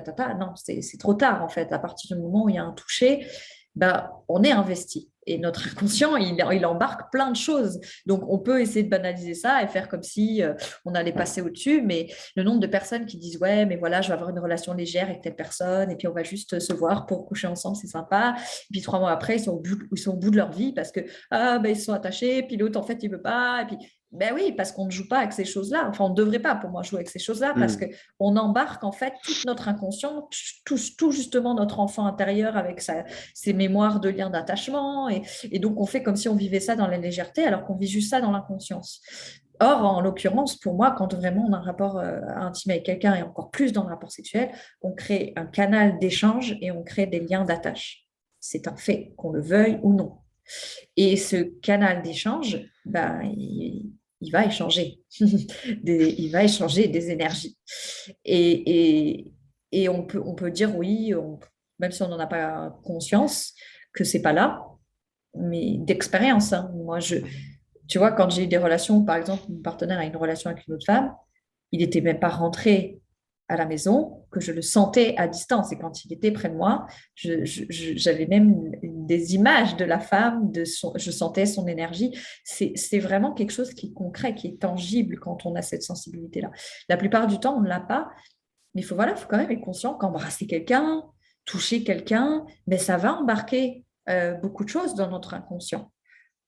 A: non, c'est trop tard, en fait. À partir du moment où il y a un toucher, bah, on est investi. Et notre inconscient, il embarque plein de choses. Donc, on peut essayer de banaliser ça et faire comme si on allait passer au-dessus. Mais le nombre de personnes qui disent, ouais, mais voilà, je vais avoir une relation légère avec telle personne et puis on va juste se voir pour coucher ensemble, c'est sympa. Et puis 3 mois après, ils sont au bout de leur vie parce que, ah, ben, ils se sont attachés, puis l'autre, en fait, il veut pas. Et puis, ben oui, parce qu'on ne joue pas avec ces choses-là. Enfin, on ne devrait pas, pour moi, jouer avec ces choses-là parce
B: Mm.
A: qu'on embarque, en fait, toute notre inconscient, tout justement notre enfant intérieur avec ses mémoires de liens d'attachement. Et donc, on fait comme si on vivait ça dans la légèreté alors qu'on vit juste ça dans l'inconscience. Or, en l'occurrence, pour moi, quand vraiment on a un rapport intime avec quelqu'un et encore plus dans le rapport sexuel, on crée un canal d'échange et on crée des liens d'attache. C'est un fait, qu'on le veuille ou non. Et ce canal d'échange, ben, il va échanger. Il va échanger des énergies. Et, et, et on peut dire oui, même si on n'en a pas conscience, que c'est pas là, mais d'expérience. Hein. Tu vois, quand j'ai eu des relations, par exemple, mon partenaire a une relation avec une autre femme, il n'était même pas rentré à la maison, que je le sentais à distance. Et quand il était près de moi, j'avais même des images de la femme, je sentais son énergie. C'est vraiment quelque chose qui est concret, qui est tangible quand on a cette sensibilité-là. La plupart du temps, on ne l'a pas, mais faut quand même être conscient qu'embrasser quelqu'un, toucher quelqu'un, mais ça va embarquer beaucoup de choses dans notre inconscient.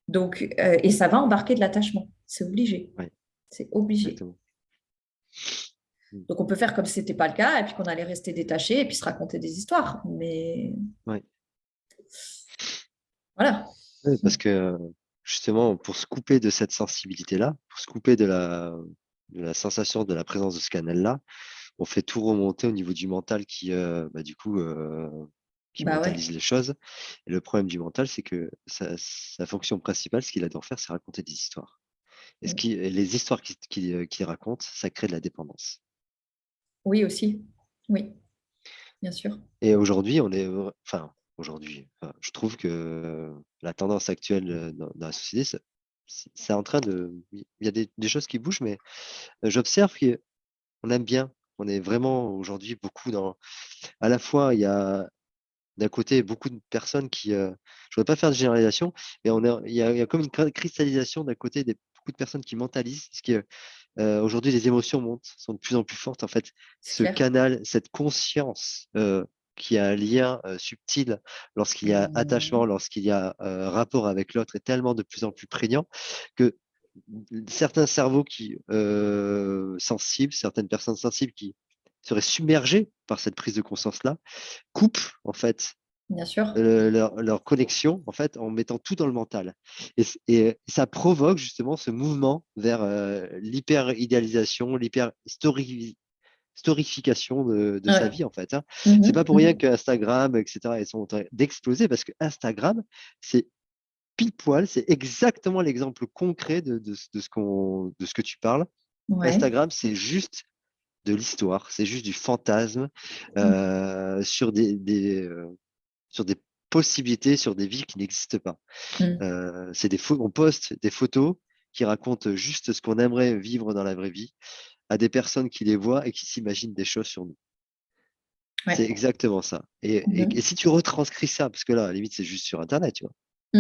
A: Donc, et ça va embarquer de l'attachement. C'est obligé.
B: Ouais,
A: C'est obligé.
B: exactement. Mm.
A: Donc, on peut faire comme si ce n'était pas le cas et puis qu'on allait rester détaché et puis se raconter des histoires. Mais
B: Ouais.
A: voilà.
B: Ouais, parce que justement, pour se couper de cette sensibilité-là, pour se couper de la sensation de la présence de ce canal-là, on fait tout remonter au niveau du mental du coup, qui
A: Bah ouais.
B: mentalise les choses. Et le problème du mental, c'est que sa fonction principale, ce qu'il adore faire, c'est raconter des histoires. Et les histoires qu'il raconte, ça crée de la dépendance.
A: Oui, aussi. Oui, bien sûr.
B: Et aujourd'hui, je trouve que la tendance actuelle dans la société, c'est en train de. Il y a des choses qui bougent, mais j'observe qu'on aime bien. On est vraiment aujourd'hui beaucoup dans. À la fois, il y a d'un côté beaucoup de personnes je ne voudrais pas faire de généralisation, mais il y a comme une cristallisation d'un côté beaucoup de personnes qui mentalisent, ce qui aujourd'hui les émotions montent, sont de plus en plus fortes. En fait,
A: C'est
B: ce
A: clair.
B: canal, cette conscience qui a un lien subtil lorsqu'il y a attachement,
A: Mmh.
B: lorsqu'il y a rapport avec l'autre, est tellement de plus en plus prégnant que certains cerveaux sensibles, certaines personnes sensibles qui seraient submergées par cette prise de conscience-là, coupent en fait
A: Bien sûr.
B: leur connexion en fait en mettant tout dans le mental. Et ça provoque justement ce mouvement vers l'hyper-idéalisation, l'hyper-storification de sa
A: Ouais.
B: vie en fait. Hein. C'est pas
A: Mhm,
B: pour rien
A: mhm.
B: que Instagram, etc., ils sont en train d'exploser parce que Instagram, c'est pile poil, c'est exactement l'exemple concret de ce que tu parles.
A: Ouais.
B: Instagram, c'est juste de l'histoire, c'est juste du fantasme sur des possibilités, sur des vies qui n'existent pas.
A: Mm.
B: On poste des photos qui racontent juste ce qu'on aimerait vivre dans la vraie vie à des personnes qui les voient et qui s'imaginent des choses sur nous. C'est
A: Ouais.
B: exactement ça. Et
A: Mhm.
B: si tu retranscris ça, parce que là, à la limite, c'est juste sur Internet, tu vois.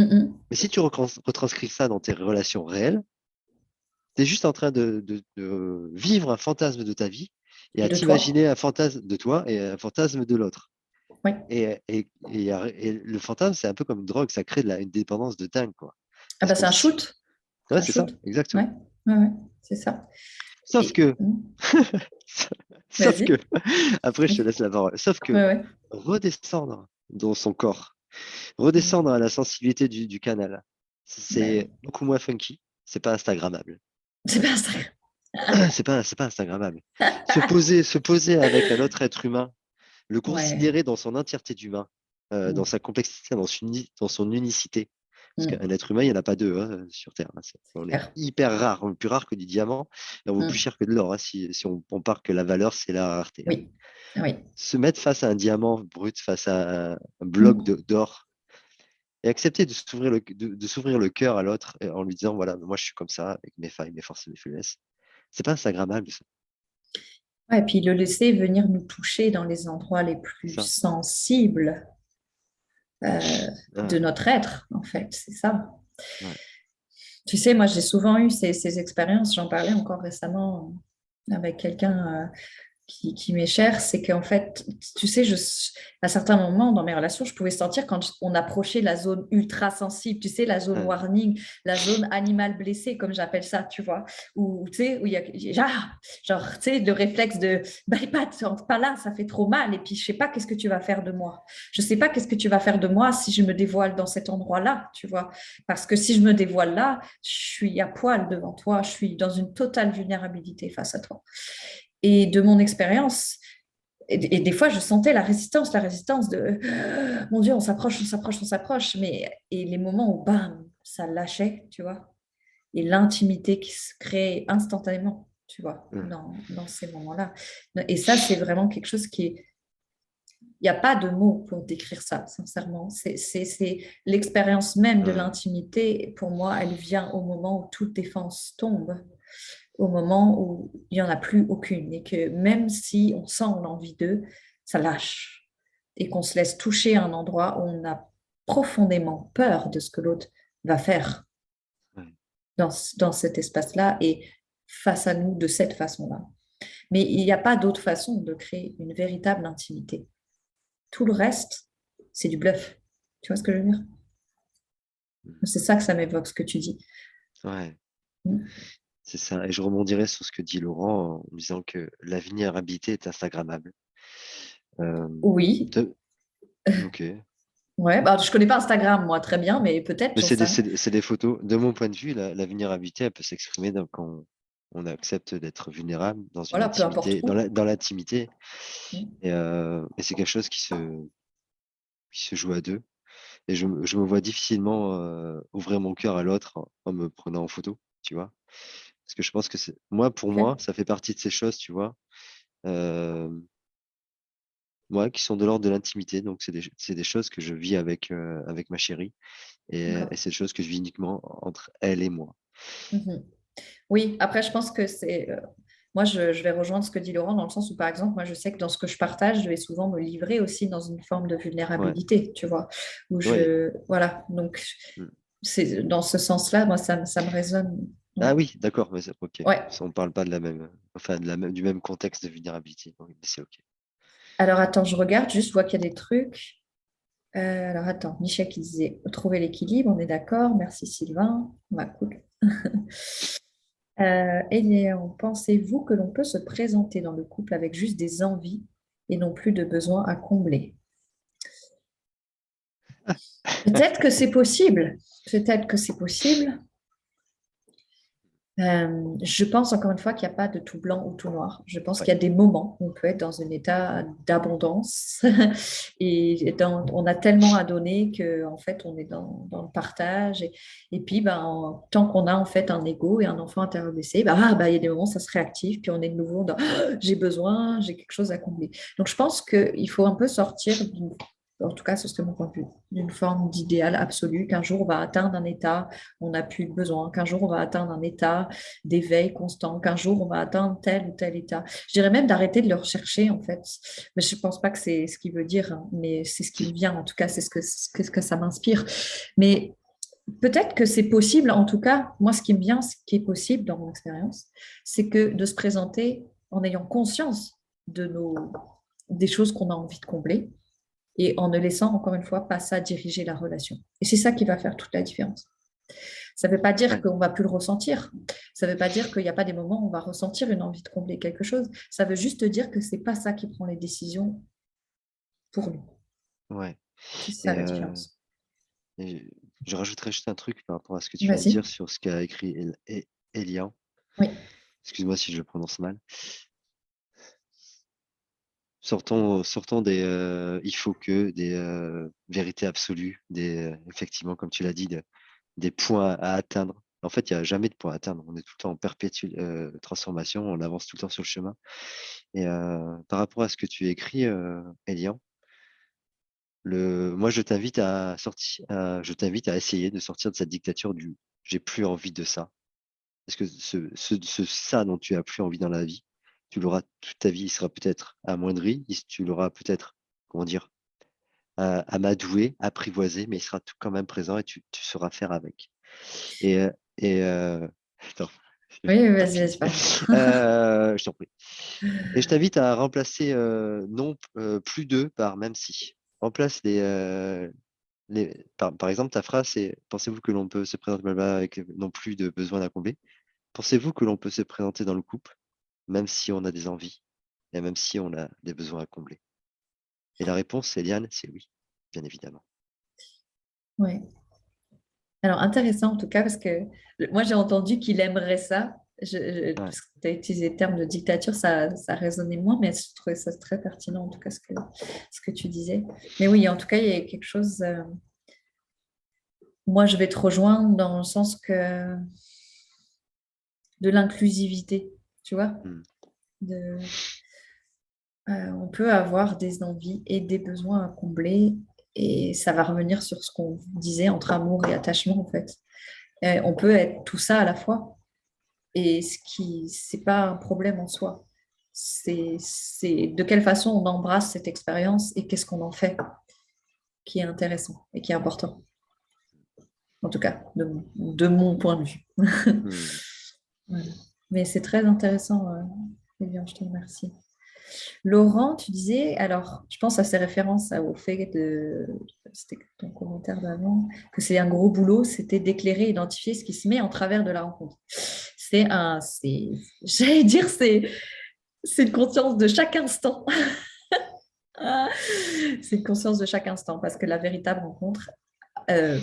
A: Mhm.
B: Mais si tu retranscris ça dans tes relations réelles, tu es juste en train de vivre un fantasme de ta vie et
A: Et
B: à
A: de toi?
B: t'imaginer un fantasme de toi et un fantasme de l'autre.
A: Oui.
B: Et le fantasme, c'est un peu comme une drogue, ça crée une dépendance de dingue, quoi.
A: Ah
B: Parce
A: bah c'est
B: qu'on
A: un
B: s'y.
A: shoot. C'est
B: Ouais,
A: un
B: c'est ça,
A: shoot. Ouais.
B: exactement.
A: Ouais, ouais. C'est ça.
B: Sauf
A: Et
B: que, sauf que,
A: vas-y.
B: après, je te laisse la parole. Sauf que
A: Ouais, ouais.
B: redescendre dans son corps,
A: Mm.
B: redescendre à la sensibilité du canal,
A: Ben
B: c'est
A: oui.
B: beaucoup moins funky, c'est pas Instagrammable.
A: C'est pas ça.
B: C'est pas Instagrammable. Se poser avec un autre être humain, le
A: Ouais.
B: considérer dans son entièreté d'humain, dans
A: Mm.
B: sa complexité, dans son unicité. Parce qu'un
A: Mm.
B: être humain, il n'y en a pas deux sur Terre. Hein.
A: C'est
B: On est
A: clair.
B: hyper rare, on est plus rare que du diamant, et on vaut plus
A: Mm.
B: cher que de l'or. Hein, si on compare que la valeur, c'est la rareté. Hein.
A: Oui. Oui.
B: Se mettre face à un diamant brut, face à un bloc
A: Mm.
B: d'or, et accepter de s'ouvrir le cœur à l'autre en lui disant, voilà, moi je suis comme ça, avec mes failles, mes forces et mes faiblesses. C'est pas Instagrammable, ça.
A: Ouais, et puis le laisser venir nous toucher dans les endroits les plus
B: Ça.
A: sensibles euh, de
B: Ah,
A: notre être, en fait. C'est ça.
B: ouais.
A: Tu sais, moi, j'ai souvent eu ces expériences. J'en parlais encore récemment avec quelqu'un qui m'est cher, c'est qu'en fait, tu sais, à certains moments dans mes relations, je pouvais sentir quand on approchait la zone ultra sensible, tu sais, la zone
B: Ah,
A: warning, la zone animal blessé, comme j'appelle ça, tu vois, où, tu sais, où il y a genre, tu sais, le réflexe de, bah, pas, pas là, ça fait trop mal, et puis je sais pas qu'est-ce que tu vas faire de moi. Je sais pas qu'est-ce que tu vas faire de moi si je me dévoile dans cet endroit-là, tu vois, parce que si je me dévoile là, je suis à poil devant toi, je suis dans une totale vulnérabilité face à toi. Et de mon expérience, et des fois, je sentais la résistance de mon Dieu, on s'approche, on s'approche, on s'approche. Et les moments où, bam, ça lâchait, tu vois, et l'intimité qui se crée instantanément, tu vois,
B: ah,
A: dans ces moments-là. Et ça, c'est vraiment quelque chose qui est. Il n'y a pas de mots pour décrire ça, sincèrement. C'est l'expérience même de
B: ah,
A: l'intimité. Pour moi, elle vient au moment où toute défense tombe, au moment où il n'y en a plus aucune et que même si on sent l'envie d'eux, ça lâche et qu'on se laisse toucher à un endroit où on n'a profondément peur de ce que l'autre va faire
B: Ouais.
A: dans cet espace-là et face à nous de cette façon-là. Mais il n'y a pas d'autre façon de créer une véritable intimité. Tout le reste, c'est du bluff. Tu vois ce que je veux dire?
B: Mm.
A: C'est ça que ça m'évoque, ce que tu dis.
B: Ouais,
A: Mm.
B: c'est ça. Et je rebondirais sur ce que dit Laurent en disant que la vulnérabilité est Instagrammable. Euh,
A: Oui,
B: de- Ok.
A: ouais, bah, je connais pas Instagram, moi, très bien, mais peut-être,
B: Mais
A: j'en sais rien.
B: c'est des photos. De mon point de vue, la vulnérabilité, elle peut s'exprimer quand on accepte d'être vulnérable dans une
A: Voilà, peu importe
B: intimité,
A: où.
B: dans l'intimité.
A: Mm.
B: Et c'est quelque chose qui se joue à deux. Et je me vois difficilement ouvrir mon cœur à l'autre en me prenant en photo, tu vois. Parce que je pense que pour moi,
A: Ok.
B: ça fait partie de ces choses, tu vois, euh, ouais, qui sont de l'ordre de l'intimité. Donc, c'est des choses que je vis avec ma chérie. Et
A: D'accord.
B: c'est des choses que je vis uniquement entre elle et moi.
A: Mhm. Oui, après, je pense que c'est. Moi, je vais rejoindre ce que dit Laurent dans le sens où, par exemple, moi, je sais que dans ce que je partage, je vais souvent me livrer aussi dans une forme de
B: Ouais,
A: vulnérabilité, tu vois, où
B: ouais.
A: je. Voilà. Donc,
B: Mm.
A: c'est dans ce sens-là, moi, ça me résonne. Ouais.
B: Ah oui, d'accord, mais ok.
A: Ouais.
B: Ça, on parle pas de la même, enfin, du même contexte de vulnérabilité. Oui, mais c'est ok.
A: Alors, attends, je regarde, juste, je vois qu'il y a des trucs. Alors, attends, Michel qui disait trouver l'équilibre, on est d'accord. Merci, Sylvain. Bah, cool. Et pensez-vous que l'on peut se présenter dans le couple avec juste des envies et non plus de besoins à combler? Peut-être que c'est possible. Peut-être que c'est possible. Je pense encore une fois qu'il n'y a pas de tout blanc ou tout noir. Je pense
B: Ouais,
A: qu'il y a des moments où on peut être dans un état d'abondance on a tellement à donner que en fait on est dans le partage et puis ben, tant qu'on a en fait un ego et un enfant intérieur blessé, il y a des moments où ça se réactive puis on est de nouveau dans j'ai besoin, j'ai quelque chose à combler. Donc je pense qu'il faut un peu sortir en tout cas, ce serait mon point de vue, d'une forme d'idéal absolu, qu'un jour on va atteindre un état, on n'a plus de besoin, qu'un jour on va atteindre un état d'éveil constant, qu'un jour on va atteindre tel ou tel état. Je dirais même d'arrêter de le rechercher en fait. Mais je ne pense pas que c'est ce qu'il veut dire, hein, mais c'est ce qui me
B: si.
A: vient. En tout cas, c'est ce que ça m'inspire. Mais peut-être que c'est possible. En tout cas, moi, ce qui me vient, ce qui est possible dans mon expérience, c'est que de se présenter en ayant conscience des choses qu'on a envie de combler et en ne laissant encore une fois pas ça diriger la relation. Et c'est ça qui va faire toute la différence. Ça ne veut pas dire
B: Ouais,
A: qu'on ne va plus le ressentir. Ça ne veut pas dire qu'il n'y a pas des moments où on va ressentir une envie de combler quelque chose. Ça veut juste dire que ce n'est pas ça qui prend les décisions pour nous.
B: ouais.
A: C'est ça
B: Et,
A: la différence.
B: et je rajouterais juste un truc par rapport à ce que tu viens de
A: Vas-y.
B: dire sur ce qu'a écrit Elian.
A: Oui.
B: Excuse-moi si je le prononce mal. Sortons des il faut que, des vérités absolues, effectivement, comme tu l'as dit, des points à atteindre. En fait, il n'y a jamais de point à atteindre. On est tout le temps en perpétuelle transformation, on avance tout le temps sur le chemin. Et par rapport à ce que tu écris, Elian, moi, je t'invite à essayer de sortir de cette dictature du j'ai plus envie de ça. Parce que ça dont tu as plus envie dans la vie, tu l'auras toute ta vie, il sera peut-être amoindri, tu l'auras peut-être, comment dire, amadoué, apprivoisé, mais il sera tout quand même présent et tu sauras faire avec. Et, attends,
A: Oui,
B: pas
A: vas-y,
B: fini.
A: c'est pas grave.
B: Je t'en prie. Et je t'invite à remplacer non plus deux par même si. Remplace par exemple, ta phrase, c'est pensez-vous que l'on peut se présenter blablabla, avec non plus de besoin à combler? Pensez-vous que l'on peut se présenter dans le couple, même si on a des envies et même si on a des besoins à combler? Et la réponse, Eliane, c'est oui, bien évidemment.
A: Oui. Alors, intéressant en tout cas, parce que moi, j'ai entendu qu'il aimerait ça.
B: Ouais,
A: Parce que tu as utilisé le terme de dictature, ça résonnait moins, mais je trouvais ça très pertinent, en tout cas, ce que tu disais. Mais oui, en tout cas, il y a quelque chose. Moi, je vais te rejoindre dans le sens que de l'inclusivité, tu vois.
B: hmm,
A: De, on peut avoir des envies et des besoins à combler, et ça va revenir sur ce qu'on disait entre amour et attachement, en fait. On peut être tout ça à la fois. Et c'est pas un problème en soi. C'est de quelle façon on embrasse cette expérience et qu'est-ce qu'on en fait. qui est intéressant et qui est important. En tout cas, de mon point de vue.
B: Hmm.
A: Voilà. Mais c'est très intéressant, Lilian, je te remercie. Laurent, tu disais, alors je pense à ces références au fait c'était ton commentaire d'avant, que c'est un gros boulot, c'était d'éclairer, identifier ce qui se met en travers de la rencontre. J'allais dire, c'est une conscience de chaque instant. C'est une conscience de chaque instant, parce que la véritable rencontre, euh,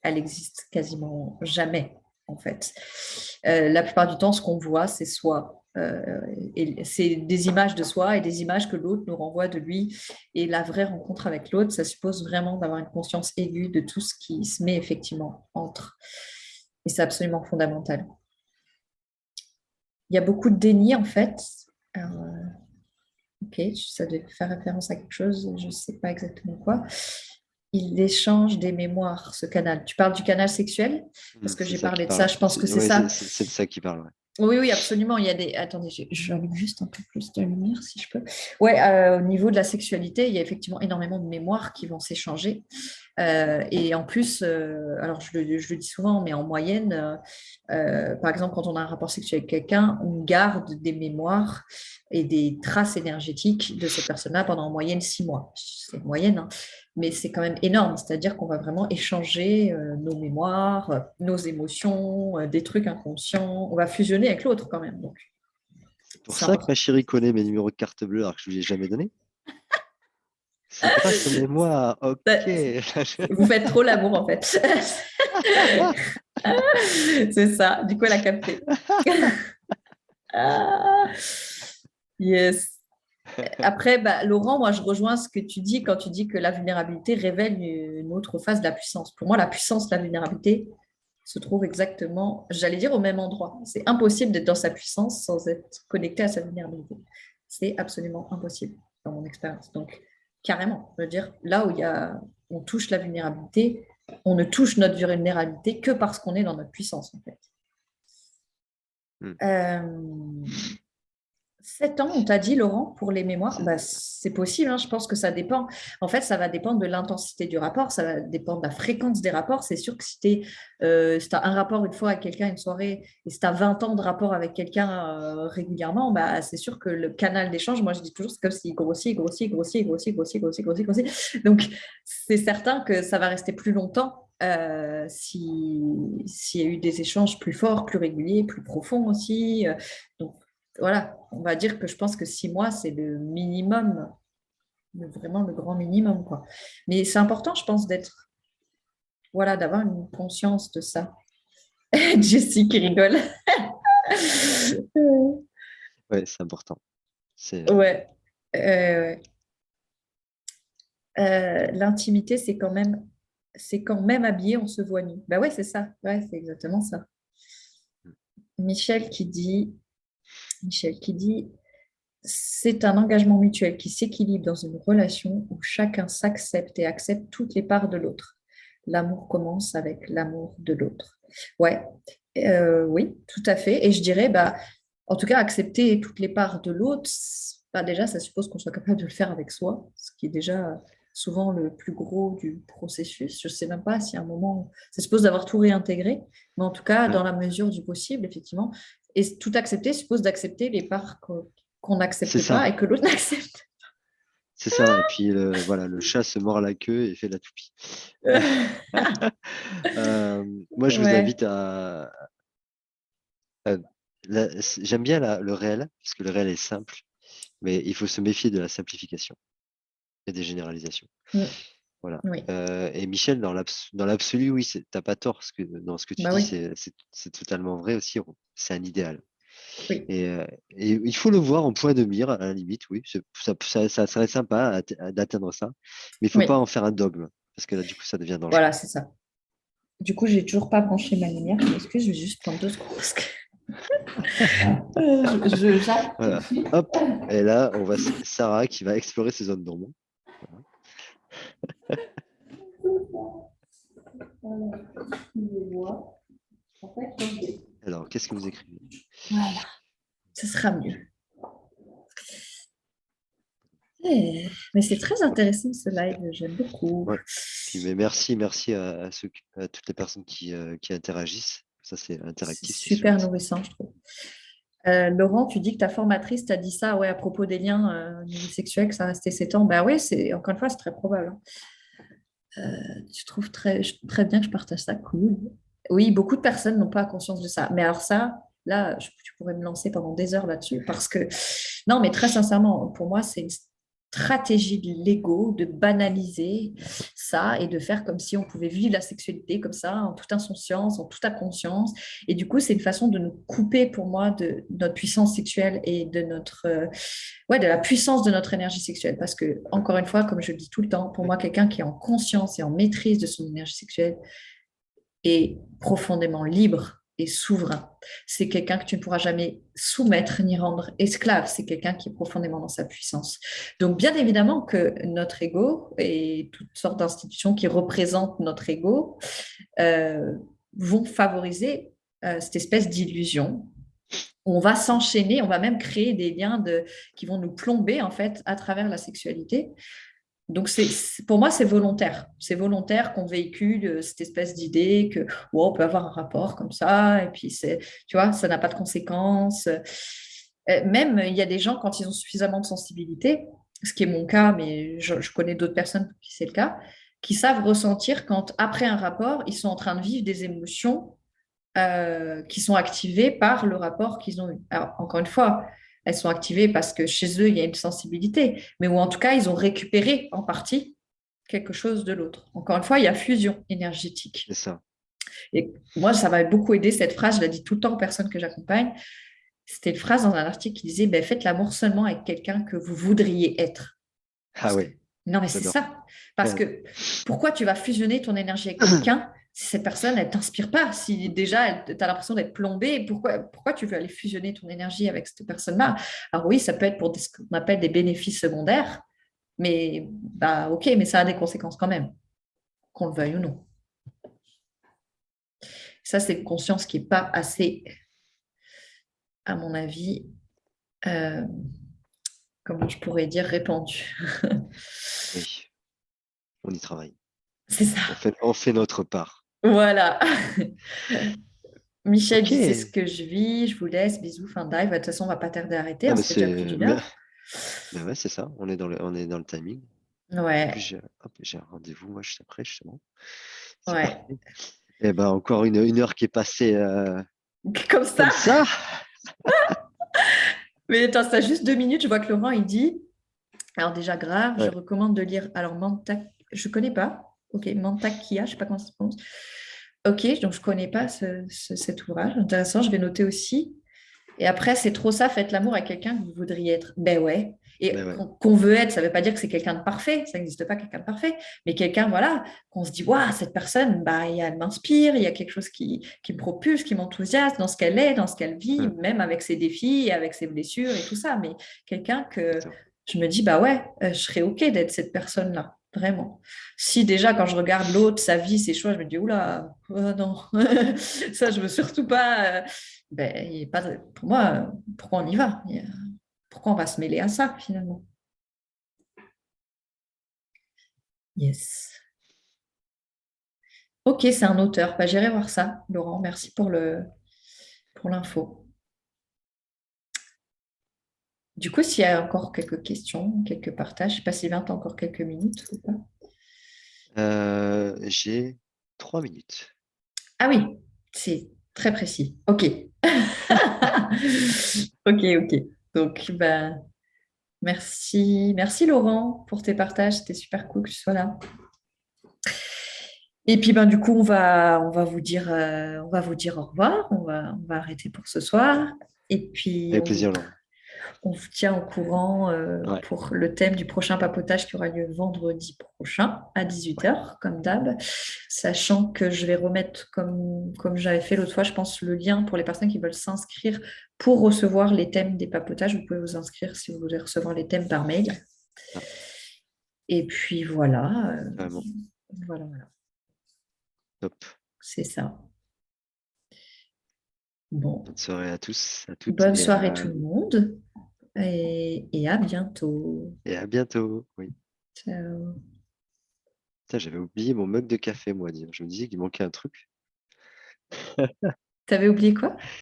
A: elle existe quasiment jamais, en fait. La plupart du temps, ce qu'on voit, c'est soi. Et c'est des images de soi et des images que l'autre nous renvoie de lui. Et la vraie rencontre avec l'autre, ça suppose vraiment d'avoir une conscience aiguë de tout ce qui se met effectivement entre. Et c'est absolument fondamental. Il y a beaucoup de déni, en fait. Alors, ok, ça devait faire référence à quelque chose, je ne sais pas exactement quoi. Il échange des mémoires, ce canal. Tu parles du canal sexuel? Parce que
B: C'est
A: j'ai
B: ça qui
A: parlé de ça,
B: parle.
A: je pense que c'est
B: Ouais,
A: ça.
B: c'est de ça qui parle. Ouais.
A: Oui, oui, absolument. Il y a des. Attendez, j'allume juste un peu plus de lumière si je peux. Ouais, au niveau de la sexualité, il y a effectivement énormément de mémoires qui vont s'échanger. Et en plus, alors je le dis souvent, mais en moyenne, par exemple, quand on a un rapport sexuel avec quelqu'un, on garde des mémoires et des traces énergétiques de cette personne-là pendant en moyenne 6 mois. C'est une moyenne, hein, mais c'est quand même énorme. C'est-à-dire qu'on va vraiment échanger nos mémoires, nos émotions, des trucs inconscients. On va fusionner avec l'autre quand même. Donc,
B: C'est pour
A: c'est
B: ça que ma
A: important.
B: chérie connaît mes numéros de carte bleue alors que je ne lui ai jamais donné. C'est grâce aux mémoires. Ok.
A: Vous faites trop l'amour en fait. C'est ça. Du coup, elle a capté. Ah, yes. Après, bah, Laurent, moi, je rejoins ce que tu dis quand tu dis que la vulnérabilité révèle une autre phase de la puissance. Pour moi, la puissance, la vulnérabilité se trouve exactement, j'allais dire, au même endroit. C'est impossible d'être dans sa puissance sans être connecté à sa vulnérabilité. C'est absolument impossible dans mon expérience. Donc, carrément, je veux dire, là où on touche la vulnérabilité, on ne touche notre vulnérabilité que parce qu'on est dans notre puissance, en fait.
B: Hmm.
A: Euh, 7 ans, on t'a dit, Laurent, pour les mémoires,
B: C'est
A: bah, c'est possible, hein, je pense que ça dépend. En fait, ça va dépendre de l'intensité du rapport, ça va dépendre de la fréquence des rapports. C'est sûr que si tu as un rapport une fois avec quelqu'un, une soirée, et si tu as 20 ans de rapport avec quelqu'un régulièrement, bah, c'est sûr que le canal d'échange, moi je dis toujours, c'est comme s'il grossit, grossit, grossit, grossit, grossit, grossit, grossit, grossit. Donc, c'est certain que ça va rester plus longtemps s'il y a eu des échanges plus forts, plus réguliers, plus profonds aussi. Donc, voilà, on va dire que je pense que 6 mois, c'est le minimum, vraiment le grand minimum, quoi. Mais c'est important, je pense, voilà, d'avoir une conscience de ça. Jessie qui rigole.
B: ouais, c'est important. C'est
A: Ouais. Ouais. L'intimité, c'est quand même habillé, on se voit nu. Bah ouais, c'est ça. Ouais, c'est exactement ça. Michel qui dit, Michel qui dit, c'est un engagement mutuel qui s'équilibre dans une relation où chacun s'accepte et accepte toutes les parts de l'autre. L'amour commence avec l'amour de l'autre. Ouais, oui, tout à fait. Et je dirais, bah, en tout cas, accepter toutes les parts de l'autre, bah, déjà, ça suppose qu'on soit capable de le faire avec soi, ce qui est déjà souvent le plus gros du processus. Je ne sais même pas si à un moment, ça suppose d'avoir tout réintégré, mais en tout cas,
B: ouais,
A: dans la mesure du possible, effectivement. Et tout accepter suppose d'accepter les parts qu'on
B: c'est
A: n'accepte pas
B: ça.
A: et que l'autre n'accepte.
B: C'est ça. Et puis, voilà, le chat se mord la queue et fait de la toupie. Moi, je vous
A: Ouais,
B: invite à- j'aime bien le réel, parce que le réel est simple, mais il faut se méfier de la simplification et des généralisations.
A: mm,
B: Voilà.
A: oui,
B: Et Michel, dans l'absolu, oui, t'as pas tort. Dans ce que tu
A: bah
B: dis,
A: oui,
B: c'est totalement vrai aussi. C'est un idéal.
A: oui,
B: Et il faut le voir en point de mire, à la limite, oui. Ça serait sympa d'atteindre ça. Mais il faut pas
A: oui,
B: en faire un dogme, parce que là, du coup, ça devient dangereux.
A: voilà, c'est ça. Du coup, j'ai toujours pas branché ma lumière. Je m'excuse, je vais juste prendre 2 secondes parce que j'arrive tout de
B: Voilà.
A: suite.
B: Hop. Et là, on va Sarah qui va explorer ces zones d'ombre. Voilà.
A: Voilà, excusez-moi. En fait,
B: Alors, qu'est-ce que vous écrivez?
A: voilà, ce sera mieux. Eh. Mais c'est très intéressant ce live, j'aime beaucoup.
B: Ouais. Puis, mais merci à toutes les personnes qui interagissent. Ça, c'est
A: C'est
B: interactif, c'est
A: super
B: chouette.
A: nourrissant, je trouve. Laurent, tu dis que ta formatrice t'a dit ça, ouais, à propos des liens au niveau sexuel, que ça restait 7 ans. Bah oui, encore une fois, c'est très probable, hein. Je trouve très bien que je partage ça. Cool. Oui, beaucoup de personnes n'ont pas conscience de ça. Mais alors ça, là, tu pourrais me lancer pendant des heures là-dessus parce que, non, mais très sincèrement, pour moi, c'est une stratégie de l'ego de banaliser ça et de faire comme si on pouvait vivre la sexualité comme ça, en toute insouciance, en toute inconscience. Et du coup, c'est une façon de nous couper, pour moi, de notre puissance sexuelle et de ouais, de la puissance de notre énergie sexuelle. Parce que, encore une fois, comme je le dis tout le temps, pour moi, quelqu'un qui est en conscience et en maîtrise de son énergie sexuelle est profondément libre et souverain. C'est quelqu'un que tu ne pourras jamais soumettre ni rendre esclave. C'est quelqu'un qui est profondément dans sa puissance. Donc, bien évidemment que notre ego et toutes sortes d'institutions qui représentent notre ego euh, vont favoriser cette espèce d'illusion. On va s'enchaîner, on va même créer des liens qui vont nous plomber en fait à travers la sexualité. Donc, pour moi, c'est volontaire. C'est volontaire qu'on véhicule cette espèce d'idée que oh, on peut avoir un rapport comme ça, et puis tu vois, ça n'a pas de conséquences. Même, il y a des gens, quand ils ont suffisamment de sensibilité, ce qui est mon cas, mais je connais d'autres personnes pour qui c'est le cas, qui savent ressentir quand, après un rapport, ils sont en train de vivre des émotions qui sont activées par le rapport qu'ils ont eu. Alors, encore une fois, elles sont activées parce que chez eux, il y a une sensibilité, mais ou en tout cas, ils ont récupéré en partie quelque chose de l'autre. Encore une fois, il y a fusion énergétique.
B: C'est ça.
A: Et moi, ça m'a beaucoup aidé cette phrase, je la dis tout le temps aux personnes que j'accompagne. C'était une phrase dans un article qui disait ben, faites l'amour seulement avec quelqu'un que vous voudriez être.
B: Ah
A: Parce que,
B: ouais,
A: non, mais c'est
B: j'adore.
A: ça. Parce que pourquoi tu vas fusionner ton énergie avec quelqu'un si cette personne, elle ne t'inspire pas? Si déjà, tu as l'impression d'être plombé, pourquoi tu veux aller fusionner ton énergie avec cette personne-là? Alors oui, ça peut être pour ce qu'on appelle des bénéfices secondaires, mais bah ok, mais ça a des conséquences quand même, qu'on le veuille ou non. Ça, c'est une conscience qui n'est pas assez, à mon avis, euh, comment je pourrais dire, répandue.
B: Oui, on y travaille.
A: C'est ça.
B: On fait notre part.
A: Voilà. Michel
B: Ok.
A: dit c'est ce que je vis, je vous laisse, bisous, fin de live. De toute façon, on va pas tarder à arrêter,
B: Ah,
A: hein,
B: mais
A: ça fait déjà plus
B: c'est.
A: d'une heure.
B: Ben ouais, c'est ça. On est dans le timing. En plus,
A: Ouais,
B: j'ai un rendez-vous, moi, juste après, justement. C'est
A: ouais.
B: parfait. Et ben, encore une heure qui est passée
A: Comme ça.
B: comme ça.
A: Mais attends, ça juste 2 minutes, je vois que Laurent, il dit, alors déjà grave, je
B: Ouais.
A: recommande de lire, alors je connais pas, ok, Mantakia, je sais pas comment ça se prononce. Ok, donc je connais pas cet ouvrage, intéressant, je vais noter aussi. Et après, c'est trop ça, faites l'amour à quelqu'un que vous voudriez être. Ben ouais.
B: Ben
A: Et
B: ouais.
A: qu'on veut être, ça ne veut pas dire que c'est quelqu'un de parfait, ça n'existe pas quelqu'un de parfait, mais quelqu'un, voilà, qu'on se dit, waouh, cette personne, bah, elle m'inspire, il y a quelque chose qui me propulse, qui m'enthousiasme dans ce qu'elle est, dans ce qu'elle vit,
B: Hum,
A: même avec ses défis, avec ses blessures et tout ça. Mais quelqu'un que
B: exactement.
A: je me dis, bah ouais, je serais OK d'être cette personne-là, vraiment. Si déjà, quand je regarde l'autre, sa vie, ses choix, je me dis, oula, non, ça, je veux surtout pas. Ben, il y a pas pour moi, pourquoi on y va? Pourquoi on va se mêler à ça finalement? Yes. Ok, c'est un auteur. Bah, j'irai voir ça, Laurent. Merci pour l'info. Du coup, s'il y a encore quelques questions, quelques partages, je ne sais pas si 20 a encore quelques minutes ou pas.
B: J'ai 3 minutes.
A: Ah oui, c'est très précis. Ok. Ok, ok. Donc, bah, merci Laurent pour tes partages. C'était super cool que tu sois là. Et puis ben du coup on va vous dire au revoir, on va arrêter pour ce soir et puis
B: Avec plaisir, Laurent.
A: on vous tient au courant
B: Ouais.
A: pour le thème du prochain papotage qui aura lieu vendredi prochain à 18h comme d'hab, sachant que je vais remettre comme j'avais fait l'autre fois, je pense le lien pour les personnes qui veulent s'inscrire pour recevoir les thèmes des papotages. Vous pouvez vous inscrire si vous voulez recevoir les thèmes par mail.
B: Ah,
A: Et puis voilà,
B: vraiment.
A: voilà,
B: Top.
A: c'est ça. Bon.
B: Bonne soirée à tous, à toutes
A: Bonne soirée tout le monde et à bientôt.
B: et à bientôt. Oui.
A: Ciao.
B: Putain, j'avais oublié mon mug de café, moi, dire. Je me disais qu'il manquait un truc.
A: T'avais oublié quoi?